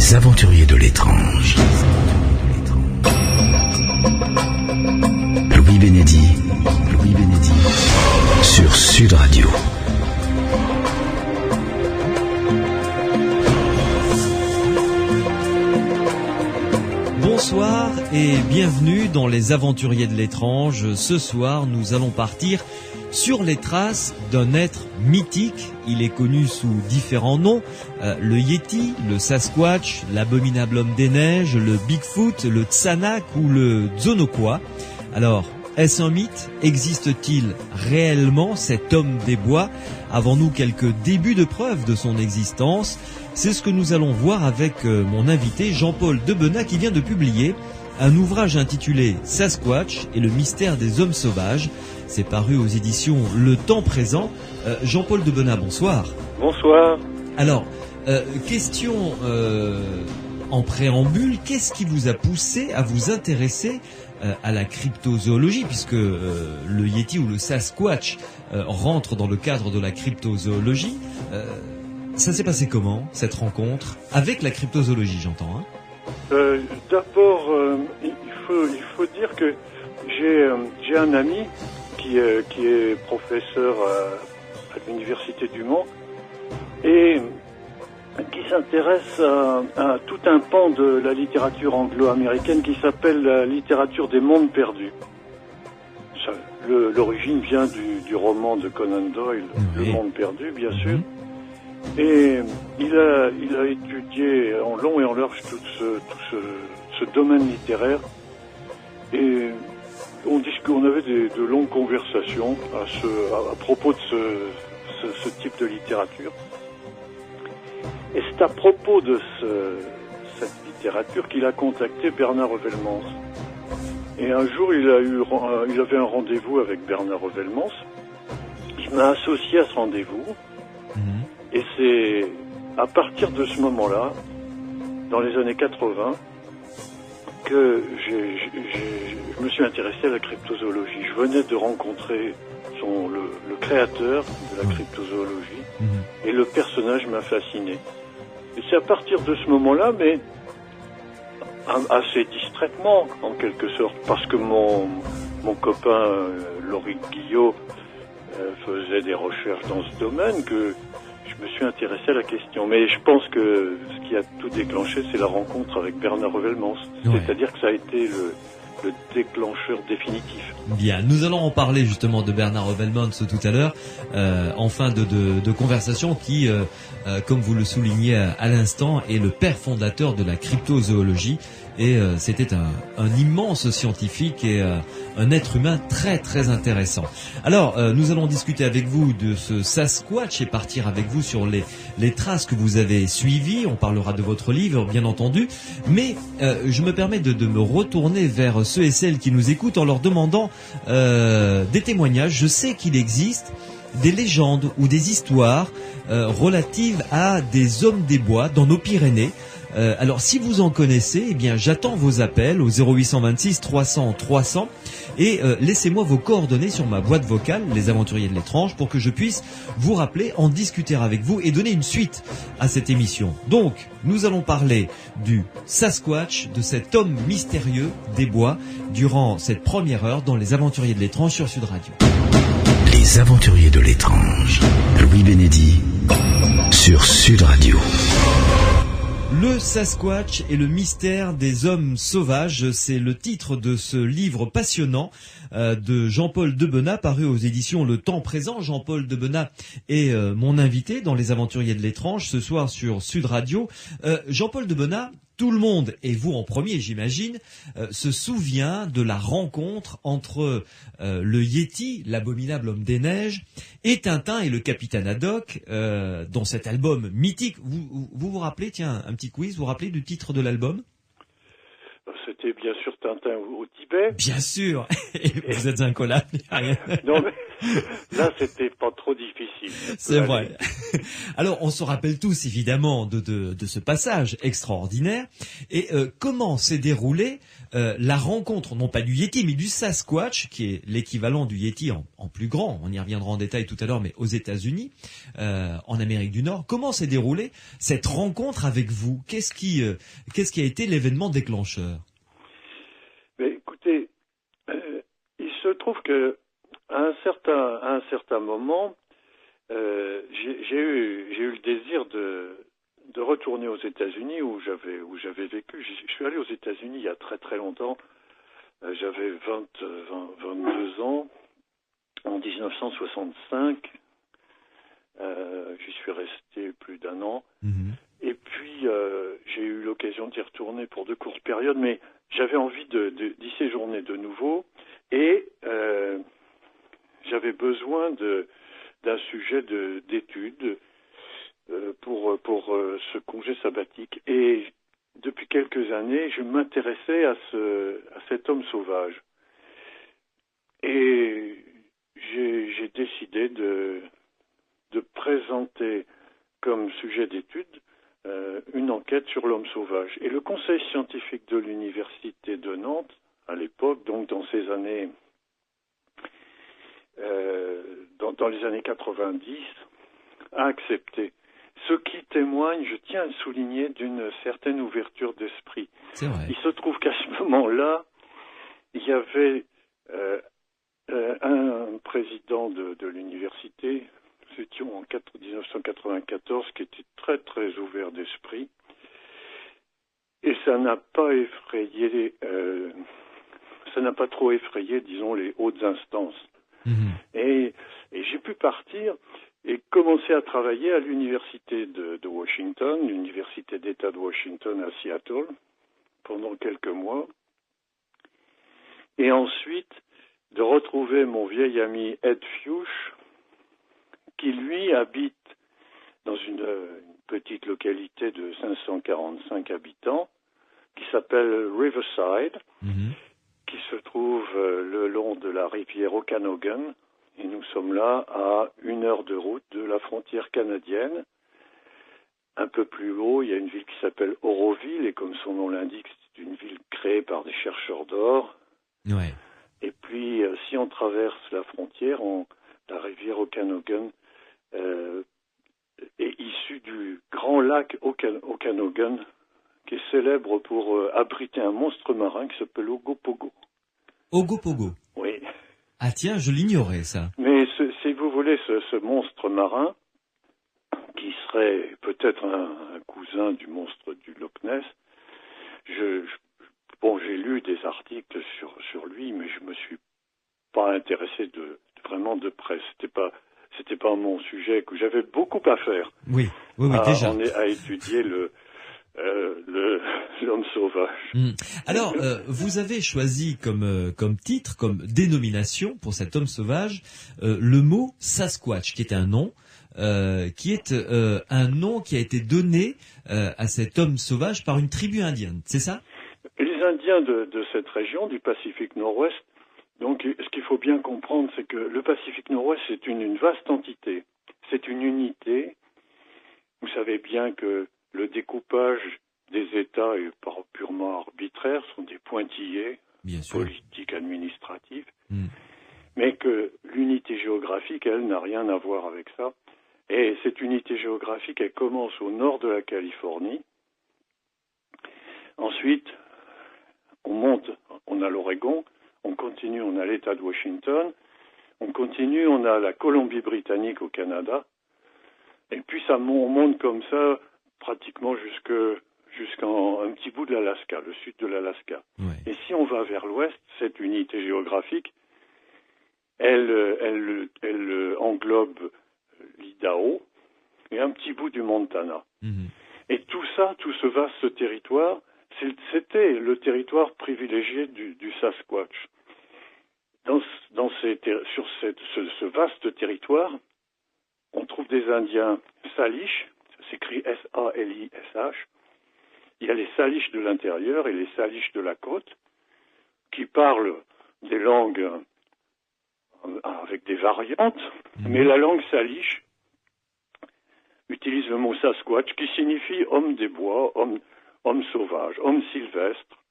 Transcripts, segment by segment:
Les aventuriers de l'étrange. Louis Bénédy sur Sud Radio. Bonsoir et bienvenue dans Les Aventuriers de l'étrange. Ce soir, nous allons partir sur les traces d'un être mythique. Il est connu sous différents noms, le Yeti, le Sasquatch, l'abominable homme des neiges, le Bigfoot, le Tsanak ou le Zonoqua. Alors, est-ce un mythe? Existe-t-il réellement cet homme des bois? Avons-nous quelques débuts de preuves de son existence? C'est ce que nous allons voir avec mon invité Jean-Paul Debenat qui vient de publier un ouvrage intitulé Sasquatch et le mystère des hommes sauvages. C'est paru aux éditions Le Temps Présent. Jean-Paul Debenat, bonsoir. Bonsoir. Alors, question en préambule, qu'est-ce qui vous a poussé à vous intéresser à la cryptozoologie, puisque le Yeti ou le Sasquatch rentre dans le cadre de la cryptozoologie. Ça s'est passé comment, cette rencontre avec la cryptozoologie, j'entends, hein? D'abord, il faut dire que j'ai un ami qui est professeur à l'université du Mans et qui s'intéresse à tout un pan de la littérature anglo-américaine qui s'appelle la littérature des mondes perdus. L'origine vient du roman de Conan Doyle, oui. Le monde perdu, bien sûr. Et il a étudié en long et en large tout ce domaine littéraire. Et on avait de longues conversations à propos de ce type de littérature. Et c'est à propos de cette littérature qu'il a contacté Bernard Revelmans. Et un jour, il avait un rendez-vous avec Bernard Revelmans. Il m'a associé à ce rendez-vous. Et c'est à partir de ce moment-là, dans les années 80, que je me suis intéressé à la cryptozoologie. Je venais de rencontrer le créateur de la cryptozoologie et le personnage m'a fasciné. Et c'est à partir de ce moment-là, mais assez distraitement en quelque sorte, parce que mon copain Lauric Guillot faisait des recherches dans ce domaine, que je me suis intéressé à la question. Mais je pense que ce qui a tout déclenché, c'est la rencontre avec Bernard Revelmans. Ouais. C'est-à-dire que ça a été le déclencheur définitif. Bien, nous allons en parler justement de Bernard Revelmans tout à l'heure, en fin de conversation qui, comme vous le soulignez à l'instant, est le père fondateur de la cryptozoologie. Et c'était un immense scientifique et un être humain très très intéressant. Alors, nous allons discuter avec vous de ce Sasquatch et partir avec vous sur les traces que vous avez suivies. On parlera de votre livre, bien entendu. Mais je me permets de me retourner vers ceux et celles qui nous écoutent en leur demandant des témoignages. Je sais qu'il existe des légendes ou des histoires relatives à des hommes des bois dans nos Pyrénées. Alors si vous en connaissez, eh bien j'attends vos appels au 0826 300 300 et laissez-moi vos coordonnées sur ma boîte vocale, Les Aventuriers de l'étrange, pour que je puisse vous rappeler, en discuter avec vous et donner une suite à cette émission. Donc, nous allons parler du Sasquatch, de cet homme mystérieux des bois, durant cette première heure dans Les Aventuriers de l'étrange sur Sud Radio. Les Aventuriers de l'étrange, Louis Bénédy sur Sud Radio. Le Sasquatch et le mystère des hommes sauvages, c'est le titre de ce livre passionnant de Jean-Paul Debenat, paru aux éditions Le Temps Présent. Jean-Paul Debenat est mon invité dans Les Aventuriers de l'étrange ce soir sur Sud Radio. Jean-Paul Debenat, tout le monde, et vous en premier j'imagine, se souvient de la rencontre entre le Yeti, l'abominable homme des neiges, et Tintin et le capitaine Haddock, dans cet album mythique. Vous rappelez, tiens, un petit quiz, vous vous rappelez du titre de l'album? C'était bien sûr Tintin au Tibet. Bien sûr. Et vous êtes incollable. Non, mais Là, c'était pas trop difficile. C'est vrai. Alors, on se rappelle tous évidemment de ce passage extraordinaire. Et comment s'est déroulée la rencontre, non pas du Yéti, mais du Sasquatch, qui est l'équivalent du Yéti en plus grand. On y reviendra en détail tout à l'heure, mais aux États-Unis, en Amérique du Nord. Comment s'est déroulée cette rencontre avec vous? Qu'est-ce qui a été l'événement déclencheur? Mais écoutez, il se trouve que à un certain moment, j'ai eu le désir de retourner aux États-Unis où j'avais vécu. Je suis allé aux États-Unis il y a très très longtemps. J'avais 22 ans en 1965. J'y suis resté plus d'un an. Mm-hmm. Et puis j'ai eu l'occasion d'y retourner pour de courtes périodes, mais j'avais envie d'y séjourner de nouveau et j'avais besoin d'un sujet d'étude pour ce congé sabbatique. Et depuis quelques années, je m'intéressais à cet homme sauvage. Et j'ai décidé de présenter comme sujet d'étude une enquête sur l'homme sauvage. Et le conseil scientifique de l'université de Nantes, à l'époque, donc dans ces années, dans les années 90, a accepté. Ce qui témoigne, je tiens à le souligner, d'une certaine ouverture d'esprit. C'est vrai. Il se trouve qu'à ce moment-là, il y avait un président de l'université, nous étions en 1994, qui était très très ouvert d'esprit, et ça n'a pas trop effrayé, disons, les hautes instances. Mm-hmm. Et j'ai pu partir et commencer à travailler à l'université de Washington, l'université d'État de Washington à Seattle, pendant quelques mois. Et ensuite, de retrouver mon vieil ami Ed Fuchs, qui lui habite dans une petite localité de 545 habitants, qui s'appelle Riverside, Mm-hmm. qui se trouve le long de la rivière Okanogan. Et nous sommes là à 1 heure de route de la frontière canadienne. Un peu plus haut, il y a une ville qui s'appelle Oroville, et comme son nom l'indique, c'est une ville créée par des chercheurs d'or. Ouais. Et puis, si on traverse la frontière, la rivière Okanogan est issue du grand lac Okanogan, qui est célèbre pour abriter un monstre marin qui s'appelle Ogopogo. Ogopogo. Oui. Ah tiens, je l'ignorais ça. Mais si vous voulez, ce monstre marin, qui serait peut-être un cousin du monstre du Loch Ness, j'ai lu des articles sur lui, mais je me suis pas intéressé vraiment de près. C'était pas mon sujet, que j'avais beaucoup à faire. Oui, déjà. À étudier l'homme sauvage. Alors, vous avez choisi comme titre, comme dénomination pour cet homme sauvage, le mot Sasquatch, qui est un nom, un nom qui a été donné à cet homme sauvage par une tribu indienne, c'est ça? Les Indiens de cette région, du Pacifique Nord-Ouest, donc ce qu'il faut bien comprendre, c'est que le Pacifique Nord-Ouest, c'est une vaste entité. C'est une unité. Vous savez bien que le découpage des États est purement arbitraire, sont des pointillés politiques, administratifs, mais que l'unité géographique, elle, n'a rien à voir avec ça. Et cette unité géographique, elle commence au nord de la Californie. Ensuite, on monte, on a l'Oregon, on continue, on a l'État de Washington, on continue, on a la Colombie-Britannique au Canada, et puis on monte comme ça pratiquement jusqu'en un petit bout de l'Alaska, le sud de l'Alaska. Ouais. Et si on va vers l'ouest, cette unité géographique, elle englobe l'Idaho et un petit bout du Montana. Mm-hmm. Et tout ça, tout ce vaste territoire, c'était le territoire privilégié du Sasquatch. Sur ce vaste territoire, on trouve des Indiens Salish, ça s'écrit S-A-L-I-S-H. Il y a les Salish de l'intérieur et les Salish de la côte, qui parlent des langues avec des variantes, mais la langue salish utilise le mot Sasquatch qui signifie homme des bois, homme sauvage, homme sylvestre.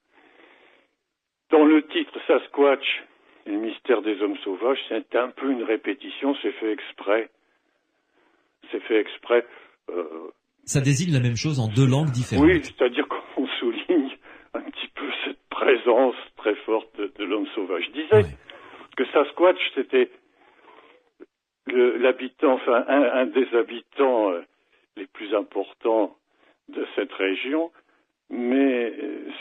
Dans le titre Sasquatch, le mystère des hommes sauvages, c'est un peu une répétition, c'est fait exprès. Ça désigne la même chose en deux langues différentes. Oui, c'est-à-dire qu'on souligne un petit peu cette présence très forte de l'homme sauvage. Je disais que Sasquatch, c'était l'habitant, enfin un des habitants les plus importants de cette région, mais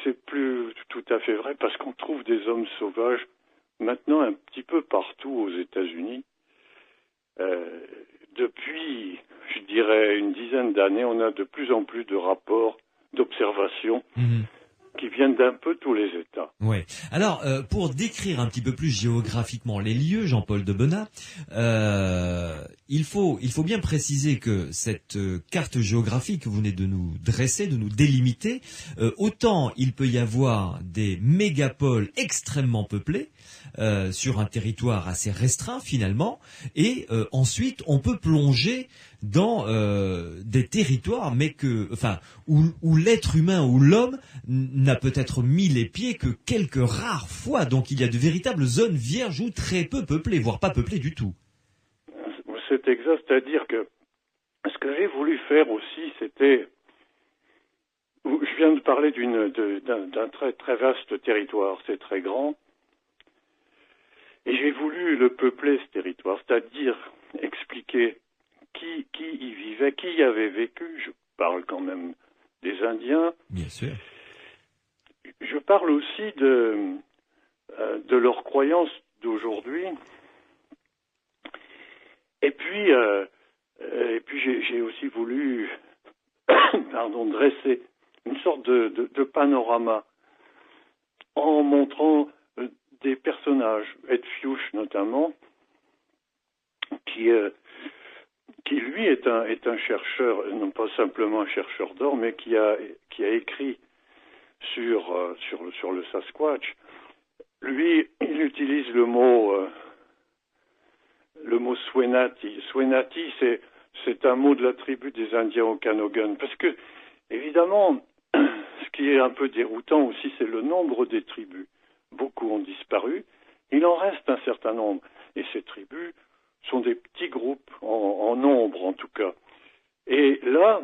c'est plus tout à fait vrai parce qu'on trouve des hommes sauvages maintenant un petit peu partout aux États-Unis. Depuis, je dirais, une dizaine d'années, on a de plus en plus de rapports d'observation qui viennent d'un peu tous les États. Ouais. Alors, pour décrire un petit peu plus géographiquement les lieux, Jean-Paul Debenat, il faut bien préciser que cette carte géographique que vous venez de nous dresser, de nous délimiter, autant il peut y avoir des mégapoles extrêmement peuplés sur un territoire assez restreint finalement, et ensuite on peut plonger dans des territoires, mais où l'être humain ou l'homme n'a peut-être mis les pieds que quelques rares fois. Donc il y a de véritables zones vierges ou très peu peuplées, voire pas peuplées du tout. C'est exact, c'est-à-dire que ce que j'ai voulu faire aussi, c'était... Je viens de parler d'un très très vaste territoire, c'est très grand, et j'ai voulu le peupler, ce territoire, c'est-à-dire expliquer qui y vivait, qui y avait vécu. Je parle quand même des Indiens. Bien sûr. Je parle aussi de leurs croyances d'aujourd'hui. Et puis j'ai aussi voulu dresser une sorte de panorama en montrant des personnages, Ed Fuchs notamment, qui lui est un chercheur, non pas simplement un chercheur d'or, mais qui a écrit sur le Sasquatch. Lui, il utilise le mot Swenati. Swenati, c'est un mot de la tribu des Indiens Okanogan, parce que évidemment, ce qui est un peu déroutant aussi, c'est le nombre des tribus. Beaucoup ont disparu, il en reste un certain nombre, et ces tribus sont des petits groupes, en nombre en tout cas. Et là,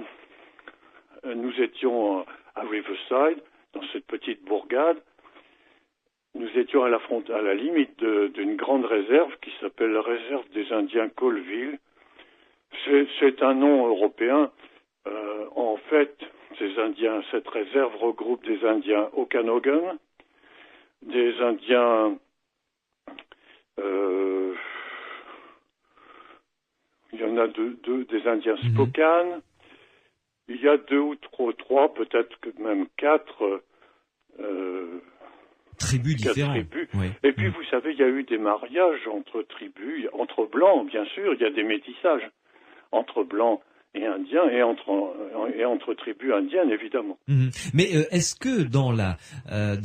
nous étions à Riverside, dans cette petite bourgade. Nous étions à la limite d'une grande réserve qui s'appelle la réserve des Indiens Colville. C'est un nom européen. En fait, cette réserve regroupe des Indiens Okanogan, des Indiens il y en a des Indiens Spokane. Il y a 2 ou 3, peut-être que même 4 tribus différentes. Oui. Et puis, vous savez, il y a eu des mariages entre tribus, entre blancs, bien sûr, il y a des métissages entre blancs et indiens et entre tribus indiennes, évidemment. Mais est-ce que dans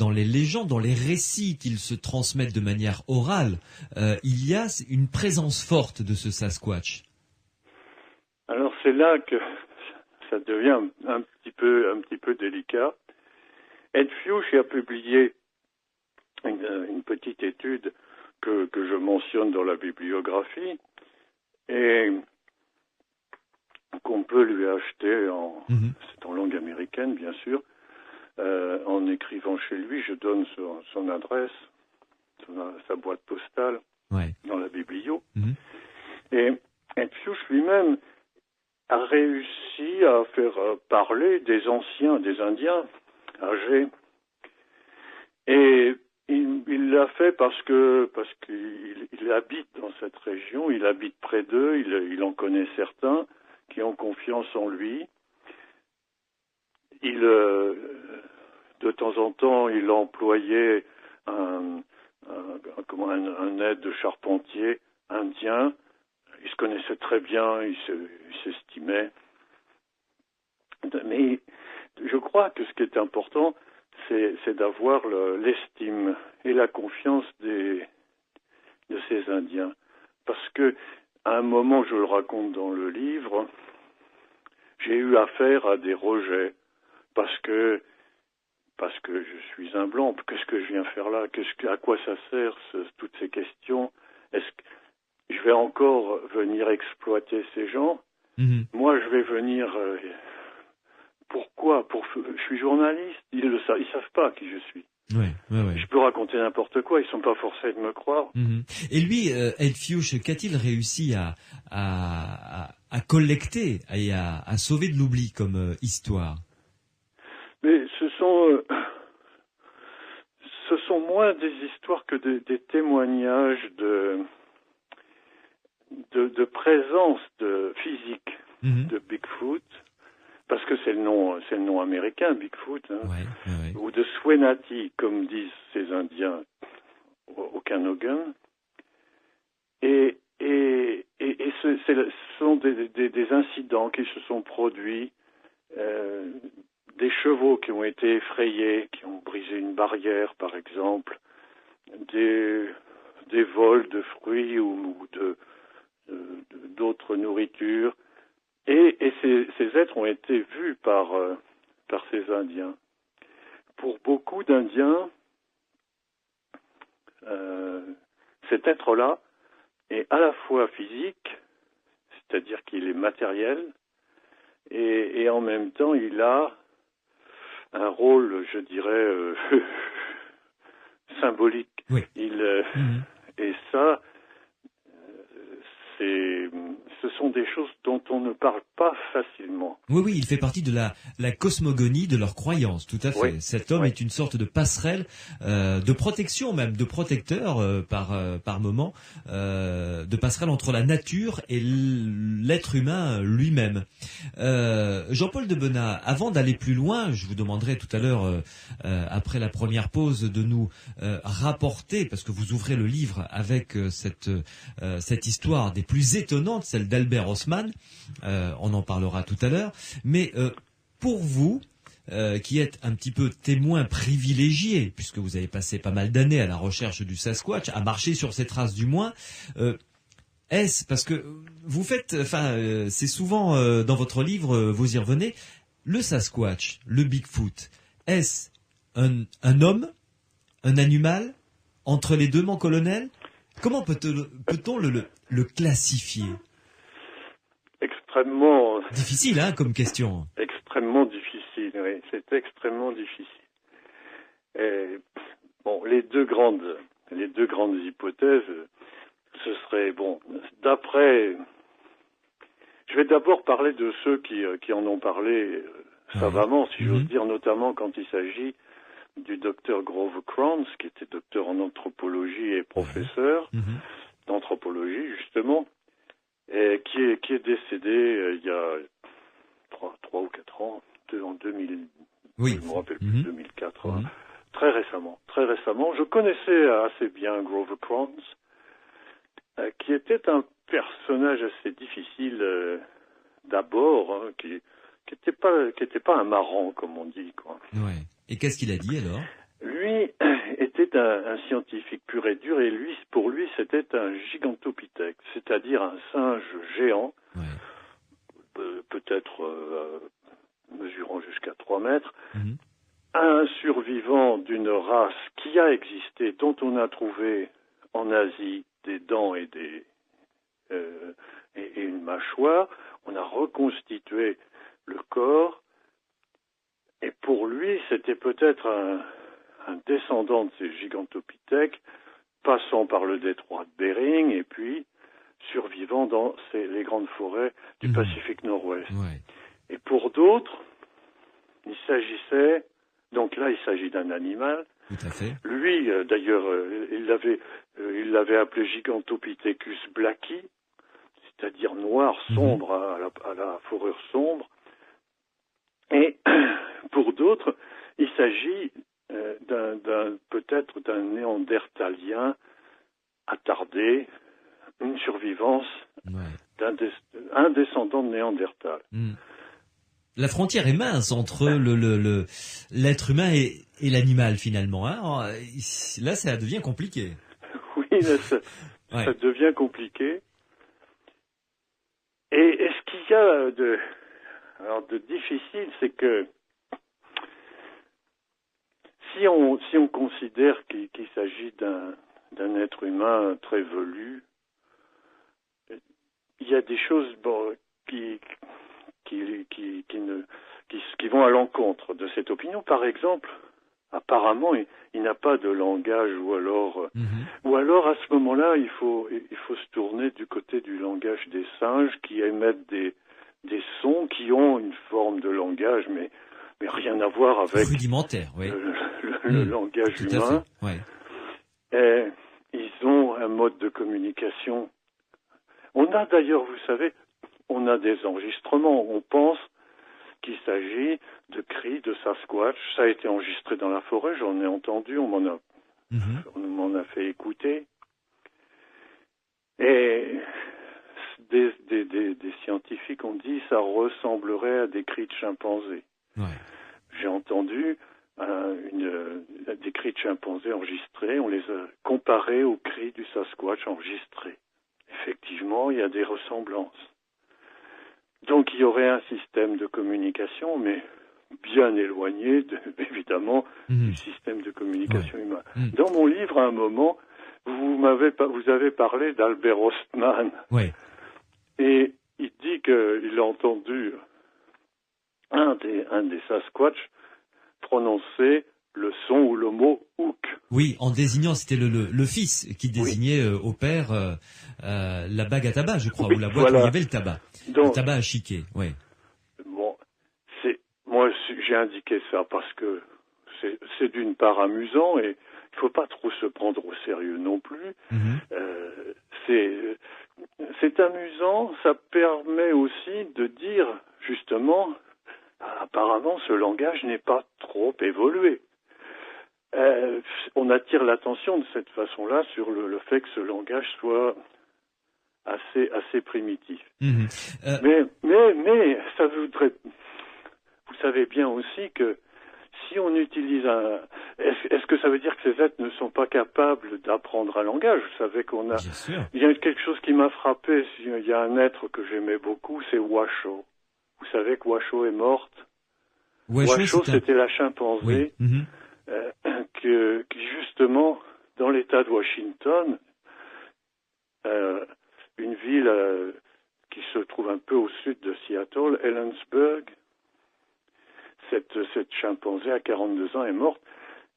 les légendes, dans les récits qu'ils se transmettent de manière orale, il y a une présence forte de ce Sasquatch? Alors c'est là que ça devient un petit peu délicat. Ed Fuchs a publié une petite étude que je mentionne dans la bibliographie et qu'on peut lui acheter c'est en langue américaine bien sûr, en écrivant chez lui. Je donne son adresse, sa boîte postale dans la biblio. Et Ed Fuchs lui-même a réussi à faire parler des anciens, des Indiens âgés. Et il l'a fait parce qu'il habite dans cette région, il habite près d'eux, il en connaît certains qui ont confiance en lui. De temps en temps, il employait un aide de charpentier indien. Ils se connaissaient très bien, ils s'estimaient. Mais je crois que ce qui est important, c'est d'avoir l'estime et la confiance de ces Indiens. Parce que, à un moment, je le raconte dans le livre, j'ai eu affaire à des rejets. Parce que je suis un blanc. Qu'est-ce que je viens faire là? À quoi ça sert, toutes ces questions? Est-ce que je vais encore venir exploiter ces gens? Moi, je vais venir... pourquoi? Je suis journaliste. Ils savent pas qui je suis. Ouais. Je peux raconter n'importe quoi. Ils sont pas forcés de me croire. Et lui, Ed Fuchs, qu'a-t-il réussi à collecter et à sauver de l'oubli comme histoire? Mais ce sont moins des histoires que des témoignages de présence physique de Bigfoot, parce que c'est le nom américain, Bigfoot, ou de Swenati, comme disent ces Indiens au Okanagan. Et ce sont des incidents qui se sont produits, des chevaux qui ont été effrayés, qui ont brisé une barrière, par exemple, des vols de fruits ou d'autres nourritures. Et ces êtres ont été vus par ces Indiens. Pour beaucoup d'Indiens, cet être-là est à la fois physique, c'est-à-dire qu'il est matériel, et en même temps, il a un rôle, je dirais, symbolique. Oui. Et ça, ce sont des choses dont on ne parle pas facilement. Oui, il fait partie de la cosmogonie de leurs croyances, tout à fait. Oui. Cet homme est une sorte de passerelle, de protection même, de protecteur par moment, de passerelle entre la nature et l'être humain lui-même. Jean-Paul Debenat, avant d'aller plus loin, je vous demanderai tout à l'heure, après la première pause, de nous rapporter, parce que vous ouvrez le livre avec cette histoire des plus étonnantes, celle d'Albert Haussmann, on en parlera tout à l'heure, mais pour vous, qui êtes un petit peu témoin privilégié, puisque vous avez passé pas mal d'années à la recherche du Sasquatch, à marcher sur ses traces du moins, est-ce, parce que vous faites, c'est souvent dans votre livre, vous y revenez, le Sasquatch, le Bigfoot, est-ce un homme, un animal, entre les deux, mon colonel? Comment peut-on le classifier? Extrêmement difficile, comme question. Extrêmement difficile, oui. C'est extrêmement difficile. Et, les deux grandes hypothèses, ce serait d'après. Je vais d'abord parler de ceux qui en ont parlé savamment, si j'ose dire, notamment quand il s'agit du docteur Grover Krantz, qui était docteur en anthropologie et professeur d'anthropologie, justement, et qui est décédé il y a 3 ou 4 ans, en 2000, je ne me rappelle plus, 2004, très récemment. Je connaissais assez bien Grover Krantz, qui était un personnage assez difficile d'abord, qui était pas un marrant, comme on dit, quoi. Ouais. Et qu'est-ce qu'il a dit alors? Lui était un scientifique pur et dur, et pour lui, c'était un gigantopithèque, c'est-à-dire un singe géant, peut-être mesurant jusqu'à 3 mètres, un survivant d'une race qui a existé, dont on a trouvé en Asie des dents et une mâchoire. On a reconstitué le corps, et pour lui, c'était peut-être un descendant de ces gigantopithèques, passant par le détroit de Bering, et puis survivant dans les grandes forêts du Pacifique Nord-Ouest. Ouais. Et pour d'autres, il s'agit d'un animal. Tout à fait. Lui, d'ailleurs, il l'avait appelé Gigantopithecus blacki, c'est-à-dire noir, sombre, à la fourrure sombre. Et pour d'autres, il s'agit peut-être d'un néandertalien attardé, une survivance d'un descendant de Néandertal. La frontière est mince entre l'être humain et l'animal, finalement. Là, ça devient compliqué. Oui, ça devient compliqué. Et ce qu'il y a de difficile, c'est que si on considère qu'il s'agit d'un être humain très velu, il y a des choses qui vont à l'encontre de cette opinion. Par exemple, apparemment, il n'a pas de langage, ou alors à ce moment-là, il faut se tourner du côté du langage des singes qui émettent des sons qui ont une forme de langage, mais rien à voir avec rudimentaire, le langage tout humain. À fait. Et ils ont un mode de communication. On a d'ailleurs, vous savez, on a des enregistrements. On pense qu'il s'agit de cris de Sasquatch. Ça a été enregistré dans la forêt, j'en ai entendu, on m'en a fait écouter. Et des scientifiques ont dit que ça ressemblerait à des cris de chimpanzés. J'ai entendu des cris de chimpanzés enregistrés, on les a comparés aux cris du Sasquatch enregistrés. Effectivement, il y a des ressemblances. Donc il y aurait un système de communication, mais bien éloigné, évidemment, du système de communication humain. Dans mon livre, à un moment, vous avez parlé d'Albert Ostman. Et il dit qu'il a entendu un des Sasquatch prononcer le son ou le mot hook. Oui, en désignant, c'était le fils qui désignait au père la bague à tabac, je crois, ou la boîte où il y avait le tabac. Donc, le tabac à chiquer, Bon, moi j'ai indiqué ça parce que c'est d'une part amusant et il faut pas trop se prendre au sérieux non plus. C'est amusant, ça permet aussi de dire justement, apparemment ce langage n'est pas trop évolué. On attire l'attention de cette façon-là sur le fait que ce langage soit assez primitif. Mais ça voudrait... Vous savez bien aussi que si on utilise est-ce que ça veut dire que ces êtres ne sont pas capables d'apprendre un langage? Vous savez qu'on a... Il y a quelque chose qui m'a frappé. Il y a un être que j'aimais beaucoup, c'est Washoe. Vous savez que Washoe est morte. Washoe, c'était la chimpanzé qui justement, dans l'État de Washington, une ville qui se trouve un peu au sud de Seattle, Ellensburg, cette chimpanzée à 42 ans est morte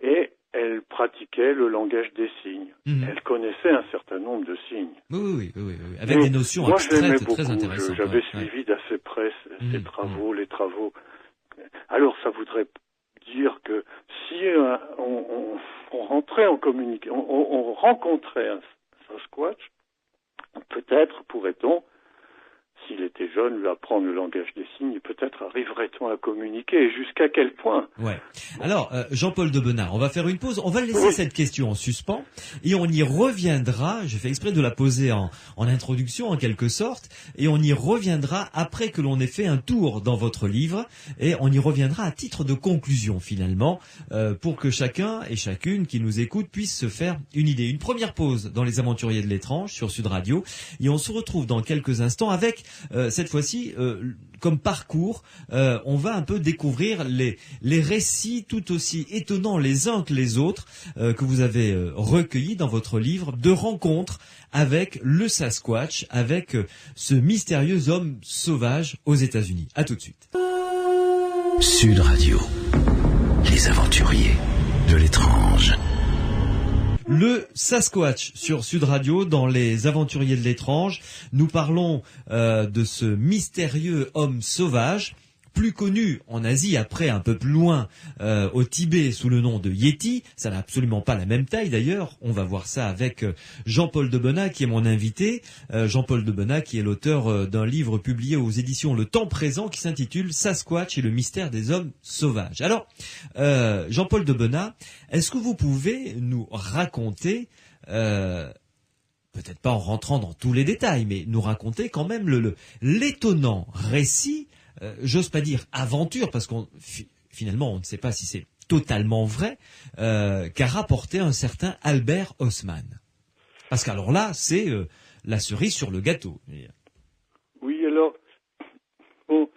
et elle pratiquait le langage des signes. Elle connaissait un certain nombre de signes. Oui. Avec des notions abstraites très intéressantes. J'avais suivi d'assez près ses travaux, les travaux. Alors ça voudrait dire que si on rentrait en communication, on rencontrait un Sasquatch, peut-être pourrait-on, s'il était jeune, lui apprendre le langage des signes, et peut-être arriverait-on à communiquer, et jusqu'à quel point? Alors, Jean-Paul Debenard, on va faire une pause, on va laisser cette question en suspens, et on y reviendra, je fais exprès de la poser en introduction, en quelque sorte, et on y reviendra après que l'on ait fait un tour dans votre livre, et on y reviendra à titre de conclusion, finalement, pour que chacun et chacune qui nous écoute puisse se faire une idée. Une première pause dans Les Aventuriers de l'étrange, sur Sud Radio, et on se retrouve dans quelques instants avec... cette fois-ci, comme parcours, on va un peu découvrir les récits tout aussi étonnants les uns que les autres que vous avez recueillis dans votre livre de rencontres avec le Sasquatch, avec ce mystérieux homme sauvage aux États-Unis. À tout de suite. Sud Radio, les aventuriers de l'étrange. Le Sasquatch sur Sud Radio dans Les Aventuriers de l'étrange. Nous parlons de ce mystérieux homme sauvage, plus connu en Asie, après un peu plus loin au Tibet sous le nom de Yeti. Ça n'a absolument pas la même taille d'ailleurs. On va voir ça avec Jean-Paul Debenard qui est mon invité. Jean-Paul Debenard qui est l'auteur d'un livre publié aux éditions Le Temps Présent qui s'intitule Sasquatch et le mystère des hommes sauvages. Alors, Jean-Paul Debenard, est-ce que vous pouvez nous raconter, peut-être pas en rentrant dans tous les détails, mais nous raconter quand même l'étonnant récit, j'ose pas dire aventure, parce qu'on finalement on ne sait pas si c'est totalement vrai, qu'a rapporté un certain Albert Ostman. Parce qu'alors là, c'est la cerise sur le gâteau. Oui, alors, bon,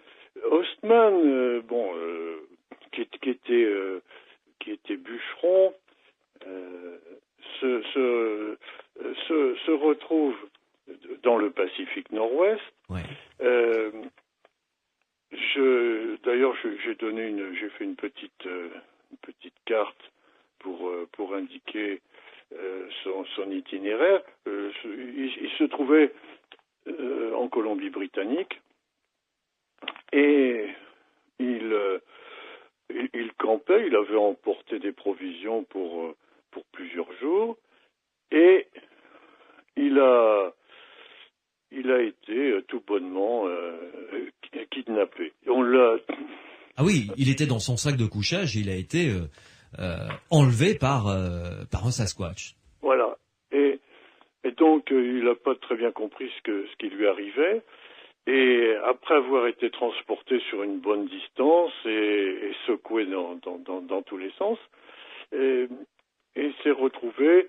Ostman, qui était bûcheron, se retrouve dans le Pacifique Nord-Ouest. Ouais. D'ailleurs, j'ai fait une petite carte pour indiquer son itinéraire. Il se trouvait en Colombie-Britannique et il campait. Il avait emporté des provisions pour plusieurs jours et il a été tout bonnement kidnappé. Ah oui, il était dans son sac de couchage et il a été enlevé par un Sasquatch. Voilà. Et donc, il n'a pas très bien compris ce qui lui arrivait. Et après avoir été transporté sur une bonne distance et secoué dans tous les sens, et s'est retrouvé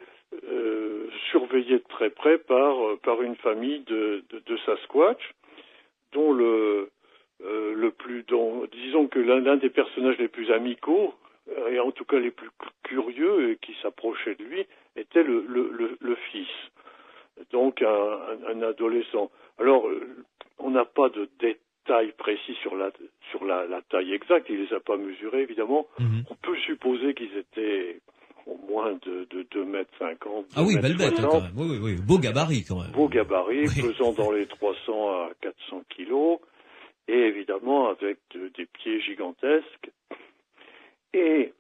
surveillé de très près par une famille de Sasquatch, dont disons que l'un des personnages les plus amicaux et en tout cas les plus curieux et qui s'approchait de lui était le fils, donc un adolescent. Alors on n'a pas de détails précis sur la taille exacte, il les a pas mesurés évidemment. Mm-hmm. On peut supposer qu'ils étaient au moins de 2,50 m. Ah oui, belle bête quand même. Oui. Beau gabarit quand même. Beau gabarit, oui. pesant dans les 300 à 400 kilos, et évidemment avec des pieds gigantesques. Et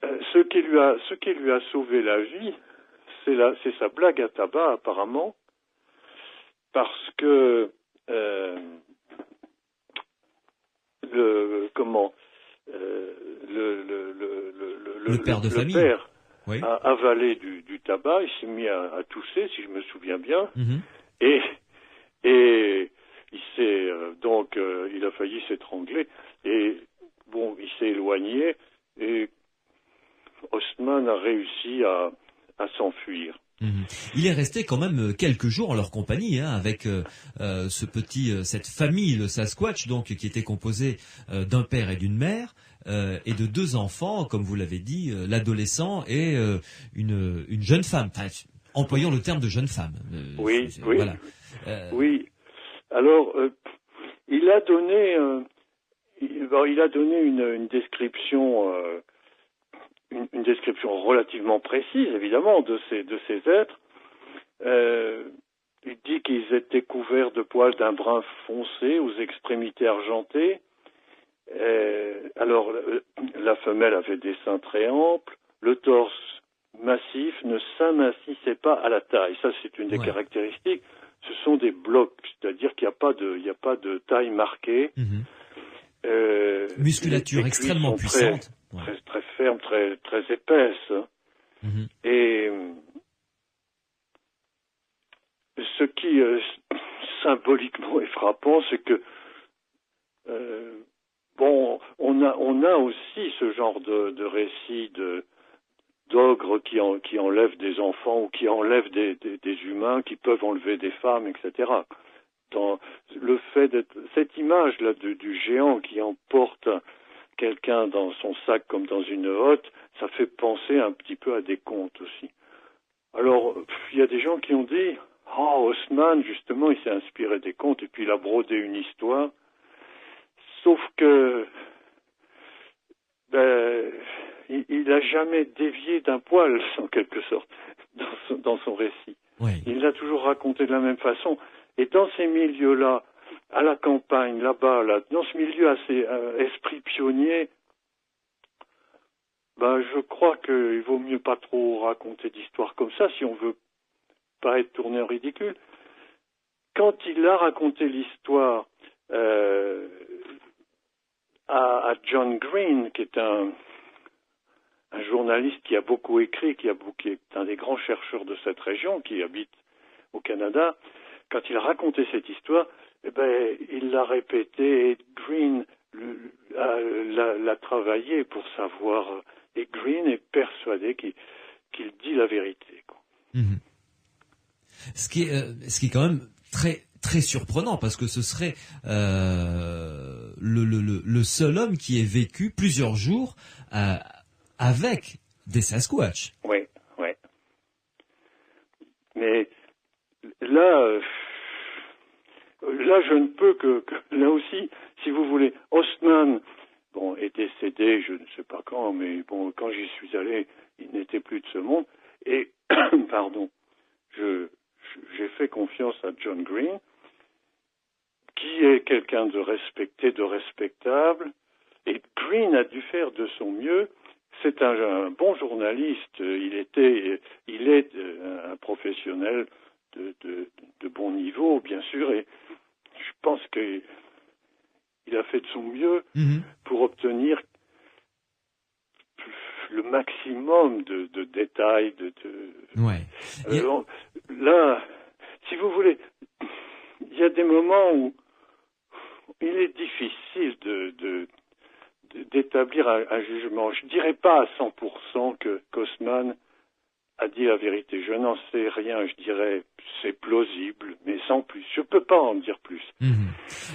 ce qui lui a sauvé la vie, c'est sa blague à tabac apparemment, parce que le père de famille. Le père oui. a avalé du tabac, il s'est mis à tousser, si je me souviens bien, Mm-hmm. et il s'est il a failli s'étrangler, et bon, il s'est éloigné, et Ostman a réussi à s'enfuir. Mm-hmm. Il est resté quand même quelques jours en leur compagnie, avec cette famille, le Sasquatch, donc qui était composée d'un père et d'une mère, et de deux enfants, comme vous l'avez dit, l'adolescent et une jeune femme. Enfin, employons le terme de jeune femme. Oui. Voilà. Oui. Alors, il a donné une description. Une description relativement précise, évidemment, de ces êtres. Il dit qu'ils étaient couverts de poils d'un brun foncé aux extrémités argentées. Alors, la femelle avait des seins très amples, le torse massif ne s'amincissait pas à la taille. Ça, c'est une des caractéristiques. Ce sont des blocs, c'est-à-dire qu'il n'y a pas de taille marquée. Mm-hmm. Musculature extrêmement puissante. Très ferme, très épaisse. Mm-hmm. Et ce qui symboliquement est frappant, c'est que on a aussi ce genre de récit d'ogres qui enlèvent des enfants ou qui enlèvent des humains, qui peuvent enlever des femmes, etc. Dans le fait d'être cette image là du géant qui emporte quelqu'un dans son sac comme dans une hotte, ça fait penser un petit peu à des contes aussi. Alors, il y a des gens qui ont dit Ostman, justement, il s'est inspiré des contes et puis il a brodé une histoire. Sauf que il n'a jamais dévié d'un poil, en quelque sorte, dans son récit. Oui. Il l'a toujours raconté de la même façon. Et dans ces milieux-là, à la campagne, là-bas, dans ce milieu assez esprit pionnier, je crois qu'il vaut mieux pas trop raconter d'histoires comme ça si on veut pas être tourné en ridicule. Quand il a raconté l'histoire à John Green, qui est un journaliste qui a beaucoup écrit, qui est un des grands chercheurs de cette région, qui habite au Canada, quand il a raconté cette histoire, il l'a répété et Green l'a travaillé pour savoir. Et Green est persuadé qu'il dit la vérité. Mm-hmm. Ce qui est quand même très surprenant, parce que ce serait le seul homme qui ait vécu plusieurs jours avec des Sasquatch. Oui, oui. Mais là, je ne peux que là aussi, si vous voulez, Haussmann, bon, est décédé, je ne sais pas quand, mais bon, quand j'y suis allé, il n'était plus de ce monde. Et, pardon, j'ai fait confiance à John Green, qui est quelqu'un de respecté, de respectable. Et Green a dû faire de son mieux. C'est un bon journaliste. Il est un professionnel de bon niveau, bien sûr. Et je pense qu'il a fait de son mieux pour obtenir le maximum de détails. Ouais. Là, si vous voulez, il y a des moments où il est difficile d'établir un jugement. Je dirais pas à 100% que Haussmann a dit la vérité. Je n'en sais rien. Je dirais c'est plausible, mais sans plus. Je peux pas en dire plus.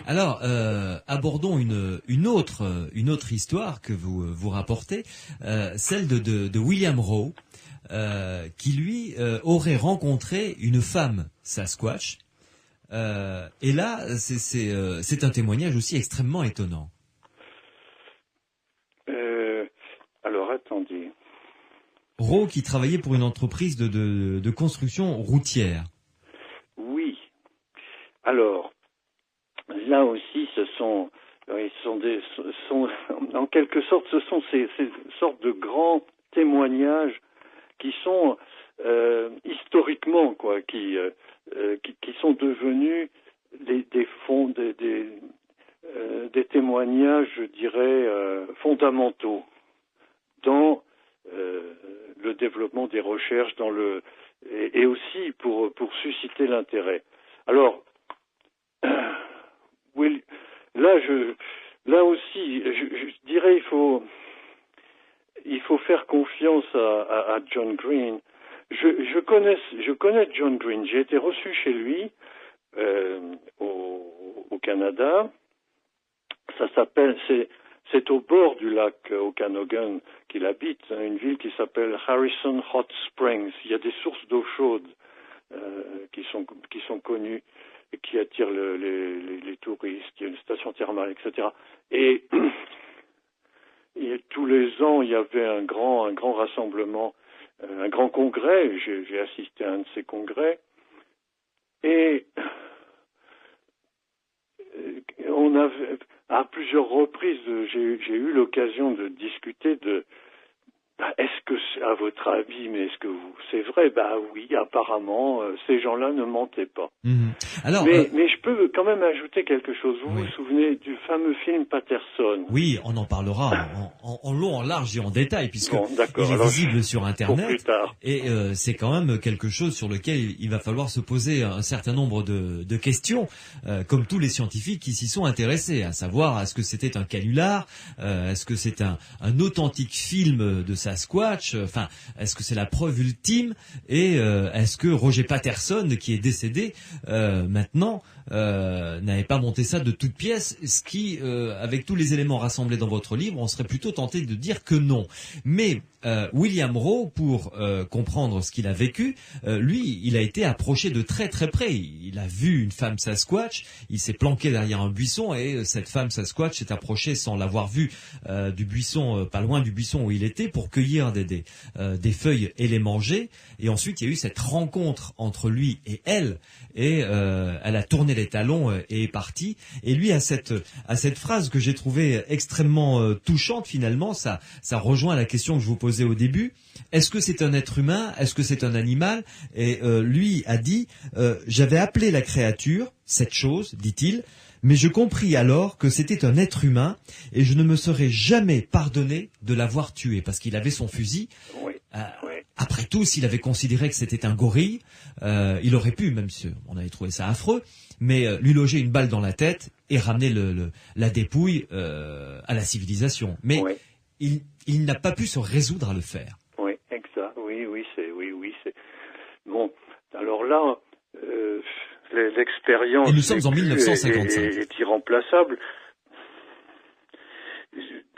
Alors, abordons une autre histoire que vous rapportez, celle de William Rowe, qui lui aurait rencontré une femme Sasquatch. Et là, c'est un témoignage aussi extrêmement étonnant. Alors, attendez. Rowe qui travaillait pour une entreprise de construction routière. Oui. Alors, là aussi, en quelque sorte, ce sont ces sortes de grands témoignages qui sont historiquement, quoi, qui sont devenus des témoignages, je dirais, fondamentaux dans le développement des recherches, et aussi pour susciter l'intérêt. Alors, oui, là aussi, je dirais, il faut faire confiance à John Green. Je connais John Green. J'ai été reçu chez lui au Canada. Ça s'appelle, c'est au bord du lac Okanogan qu'il habite, une ville qui s'appelle Harrison Hot Springs. Il y a des sources d'eau chaude qui sont connues et qui attirent les touristes. Il y a une station thermale, etc. Et tous les ans, il y avait un grand rassemblement, un grand congrès. J'ai assisté à un de ces congrès. Et on avait, à plusieurs reprises, j'ai eu l'occasion de discuter est-ce que, à votre avis, mais est-ce que c'est vrai? Oui, apparemment, ces gens-là ne mentaient pas. Alors, mais je peux quand même ajouter quelque chose. Vous vous souvenez du fameux film Patterson? Oui, on en parlera en long, en large et en détail, puisque il est visible sur Internet. Pour plus tard. Et c'est quand même quelque chose sur lequel il va falloir se poser un certain nombre de questions, comme tous les scientifiques qui s'y sont intéressés, à savoir, est-ce que c'était un canular, est-ce que c'est un authentique film de Sasquatch, enfin, est-ce que c'est la preuve ultime, et est-ce que Roger Patterson, qui est décédé maintenant, n'avait pas monté ça de toutes pièces, ce qui, avec tous les éléments rassemblés dans votre livre, on serait plutôt tenté de dire que non. Mais William Rowe, pour comprendre ce qu'il a vécu, lui, il a été approché de très très près. Il a vu une femme Sasquatch, il s'est planqué derrière un buisson, et cette femme Sasquatch s'est approchée sans l'avoir vu du buisson, pas loin du buisson où il était, pour cueillir des feuilles et les manger. Et ensuite, il y a eu cette rencontre entre lui et elle, et elle a tourné les talons et est partie. Et lui a cette phrase que j'ai trouvée extrêmement touchante finalement. Ça rejoint la question que je vous posais au début. Est-ce que c'est un être humain? Est-ce que c'est un animal? Et lui a dit j'avais appelé la créature cette chose, dit-il, mais je compris alors que c'était un être humain et je ne me serais jamais pardonné de l'avoir tué parce qu'il avait son fusil. Oui. Après tout, s'il avait considéré que c'était un gorille, il aurait pu, même si on avait trouvé ça affreux, mais lui loger une balle dans la tête et ramener la dépouille à la civilisation. Mais il n'a pas pu se résoudre à le faire. Oui, exact. Oui, c'est bon. Alors là, expérience Et nous sommes en 1955. est irremplaçable.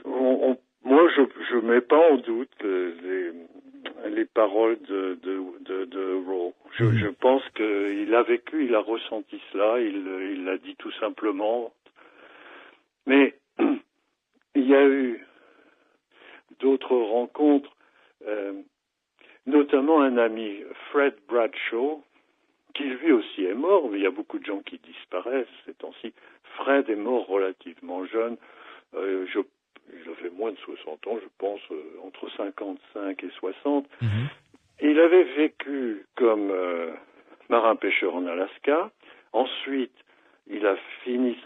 Moi, je mets pas en doute les paroles de Rowe. Je pense qu'il a vécu, il a ressenti cela, il l'a dit tout simplement. Mais il y a eu d'autres rencontres, notamment un ami, Fred Bradshaw, qui lui aussi est mort, mais il y a beaucoup de gens qui disparaissent ces temps-ci. Fred est mort relativement jeune, il avait moins de 60 ans, je pense, entre 55 et 60. Mm-hmm. Il avait vécu comme marin-pêcheur en Alaska. Ensuite, il a fini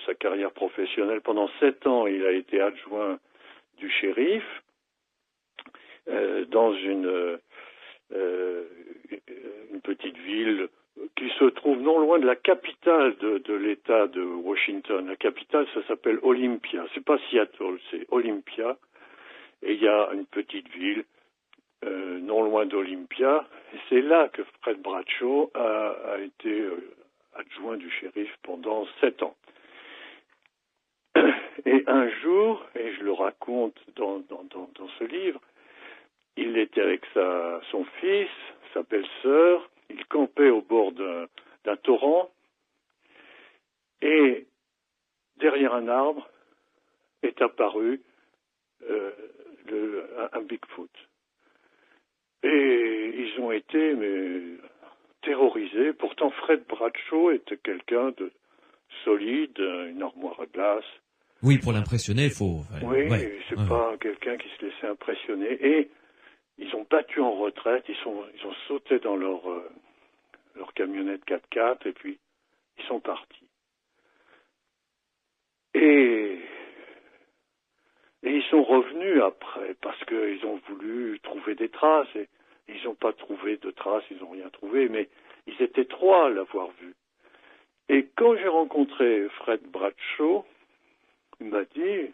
sa carrière professionnelle. Pendant 7 ans, il a été adjoint du shérif dans une petite ville qui se trouve non loin de la capitale de l'État de Washington. La capitale, ça s'appelle Olympia. C'est pas Seattle, c'est Olympia. Et il y a une petite ville non loin d'Olympia. Et c'est là que Fred Bradshaw a été adjoint du shérif pendant 7 ans. Et un jour, et je le raconte dans ce livre, il était avec son fils, sa belle-sœur, il campait au bord d'un torrent, et derrière un arbre est apparu un Bigfoot. Et ils ont été terrorisés. Pourtant, Fred Bradshaw était quelqu'un de solide, une armoire à glace. Oui, pour l'impressionner, il faut... Oui, c'est pas quelqu'un qui se laissait impressionner. Et ils ont battu en retraite, ils ont sauté dans leur camionnette 4x4 et puis ils sont partis. Et ils sont revenus après parce qu'ils ont voulu trouver des traces et ils n'ont pas trouvé de traces, ils n'ont rien trouvé, mais ils étaient 3 à l'avoir vu. Et quand j'ai rencontré Fred Bradshaw, il m'a dit,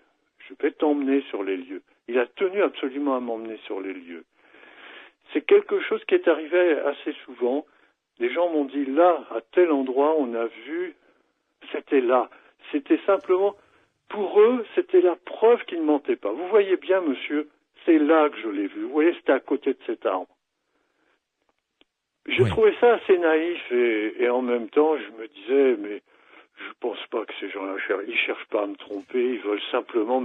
je vais t'emmener sur les lieux. Il a tenu absolument à m'emmener sur les lieux. C'est quelque chose qui est arrivé assez souvent. Les gens m'ont dit, là, à tel endroit, on a vu, c'était là. C'était simplement, pour eux, c'était la preuve qu'ils ne mentaient pas. Vous voyez bien, monsieur, c'est là que je l'ai vu. Vous voyez, c'était à côté de cet arbre. J'ai trouvé ça assez naïf et en même temps, je me disais, mais je pense pas que ces gens-là, ils cherchent pas à me tromper, ils veulent simplement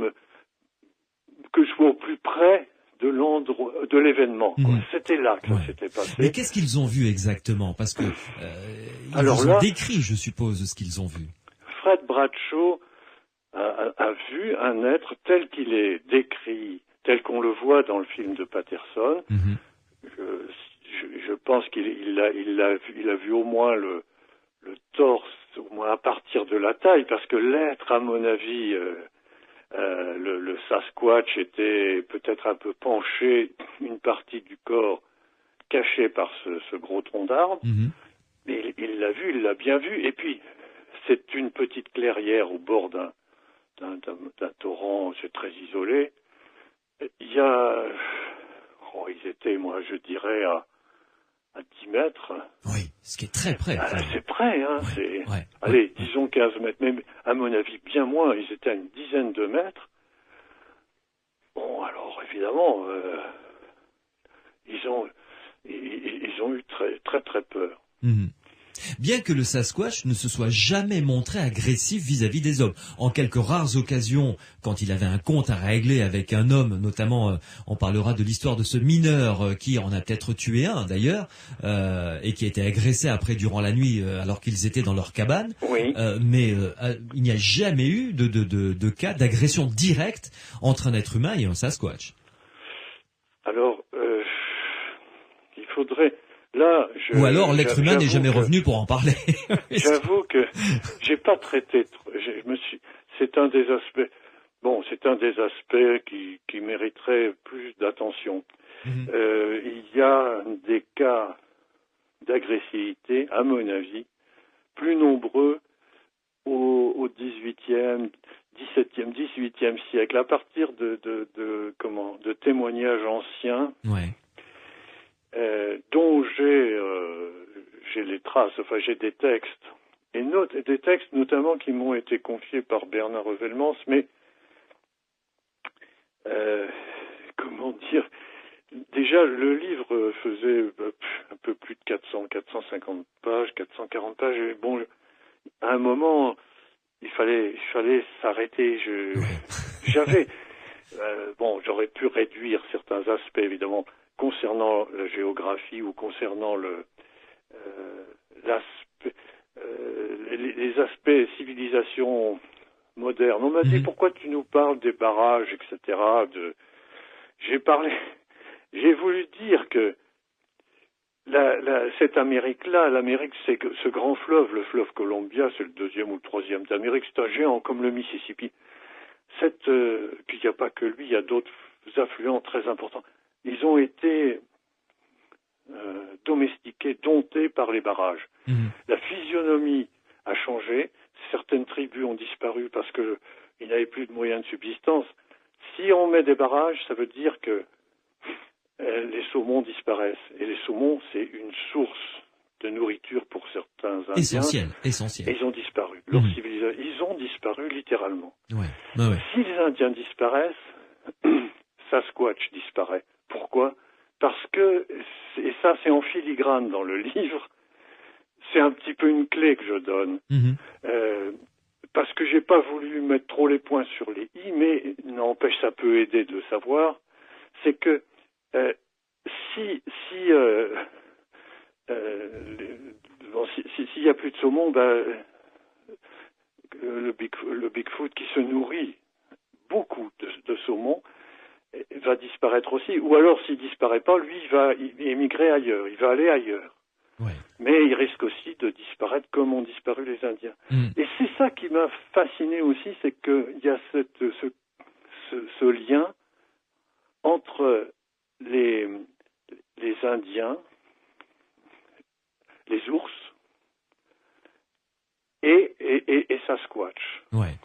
que je sois au plus près de l'endroit, de l'événement. C'était là que ça s'était passé. Mais qu'est-ce qu'ils ont vu exactement? Parce que ils ont décrit, je suppose, ce qu'ils ont vu. Fred Bradshaw a vu un être tel qu'il est décrit, tel qu'on le voit dans le film de Patterson. Je pense qu'il a vu au moins le torse, au moins à partir de la taille, parce que l'être, à mon avis, le Sasquatch était peut-être un peu penché, une partie du corps cachée par ce gros tronc d'arbre. Mais il l'a vu, il l'a bien vu. Et puis, c'est une petite clairière au bord d'un torrent, c'est très isolé. Il y a... ils étaient, moi, je dirais, à 10 mètres. Oui, ce qui est très près. C'est près, hein. Allez, disons 15 mètres, mais à mon avis, bien moins. Ils étaient à une dizaine de mètres. Bon, alors, évidemment, ils ont eu très, très, très peur. Bien que le Sasquatch ne se soit jamais montré agressif vis-à-vis des hommes. En quelques rares occasions, quand il avait un compte à régler avec un homme, notamment, on parlera de l'histoire de ce mineur qui en a peut-être tué un d'ailleurs, et qui a été agressé après durant la nuit alors qu'ils étaient dans leur cabane. Oui. Mais il n'y a jamais eu de cas d'agression directe entre un être humain et un Sasquatch. Alors, il faudrait... Là, ou alors l'être humain n'est jamais revenu pour en parler. J'avoue que j'ai pas traité. C'est un des aspects. Bon, c'est un des aspects qui mériterait plus d'attention. Il y a des cas d'agressivité, à mon avis, plus nombreux au XVIIIe, XVIIe, XVIIIe siècle, à partir de témoignages anciens. Ouais. Dont j'ai les traces, enfin j'ai des textes, et des textes notamment qui m'ont été confiés par Bernard Revelmans, mais comment dire, déjà le livre faisait un peu plus de 450 pages, 440 pages, et bon, à un moment, il fallait s'arrêter. J'avais, j'aurais pu réduire certains aspects, évidemment, concernant la géographie ou concernant les aspects civilisation moderne. On m'a dit, pourquoi tu nous parles des barrages, etc. J'ai voulu dire que cette Amérique-là, l'Amérique, c'est que ce grand fleuve, le fleuve Columbia, c'est le deuxième ou le troisième d'Amérique, c'est un géant comme le Mississippi. Puis il n'y a pas que lui, il y a d'autres affluents très importants. Ils ont été domestiqués, domptés par les barrages. La physionomie a changé. Certaines tribus ont disparu parce qu'ils n'avaient plus de moyens de subsistance. Si on met des barrages, ça veut dire que les saumons disparaissent. Et les saumons, c'est une source de nourriture pour certains Indiens. Essentiel. Et ils ont disparu. Leur civilisation, ils ont disparu littéralement. Ouais. Si les Indiens disparaissent, Sasquatch disparaît. Pourquoi ? Parce que, et ça c'est en filigrane dans le livre, c'est un petit peu une clé que je donne. Parce que j'ai pas voulu mettre trop les points sur les i, mais n'empêche, ça peut aider de le savoir, c'est que s'il y a plus de saumon, le Bigfoot qui se nourrit beaucoup de saumon va disparaître aussi. Ou alors, s'il disparaît pas, lui, il va émigrer ailleurs, il va aller ailleurs. Ouais. Mais il risque aussi de disparaître comme ont disparu les Indiens. Et c'est ça qui m'a fasciné aussi, c'est qu'il y a ce lien entre les Indiens, les ours et Sasquatch. Ouais.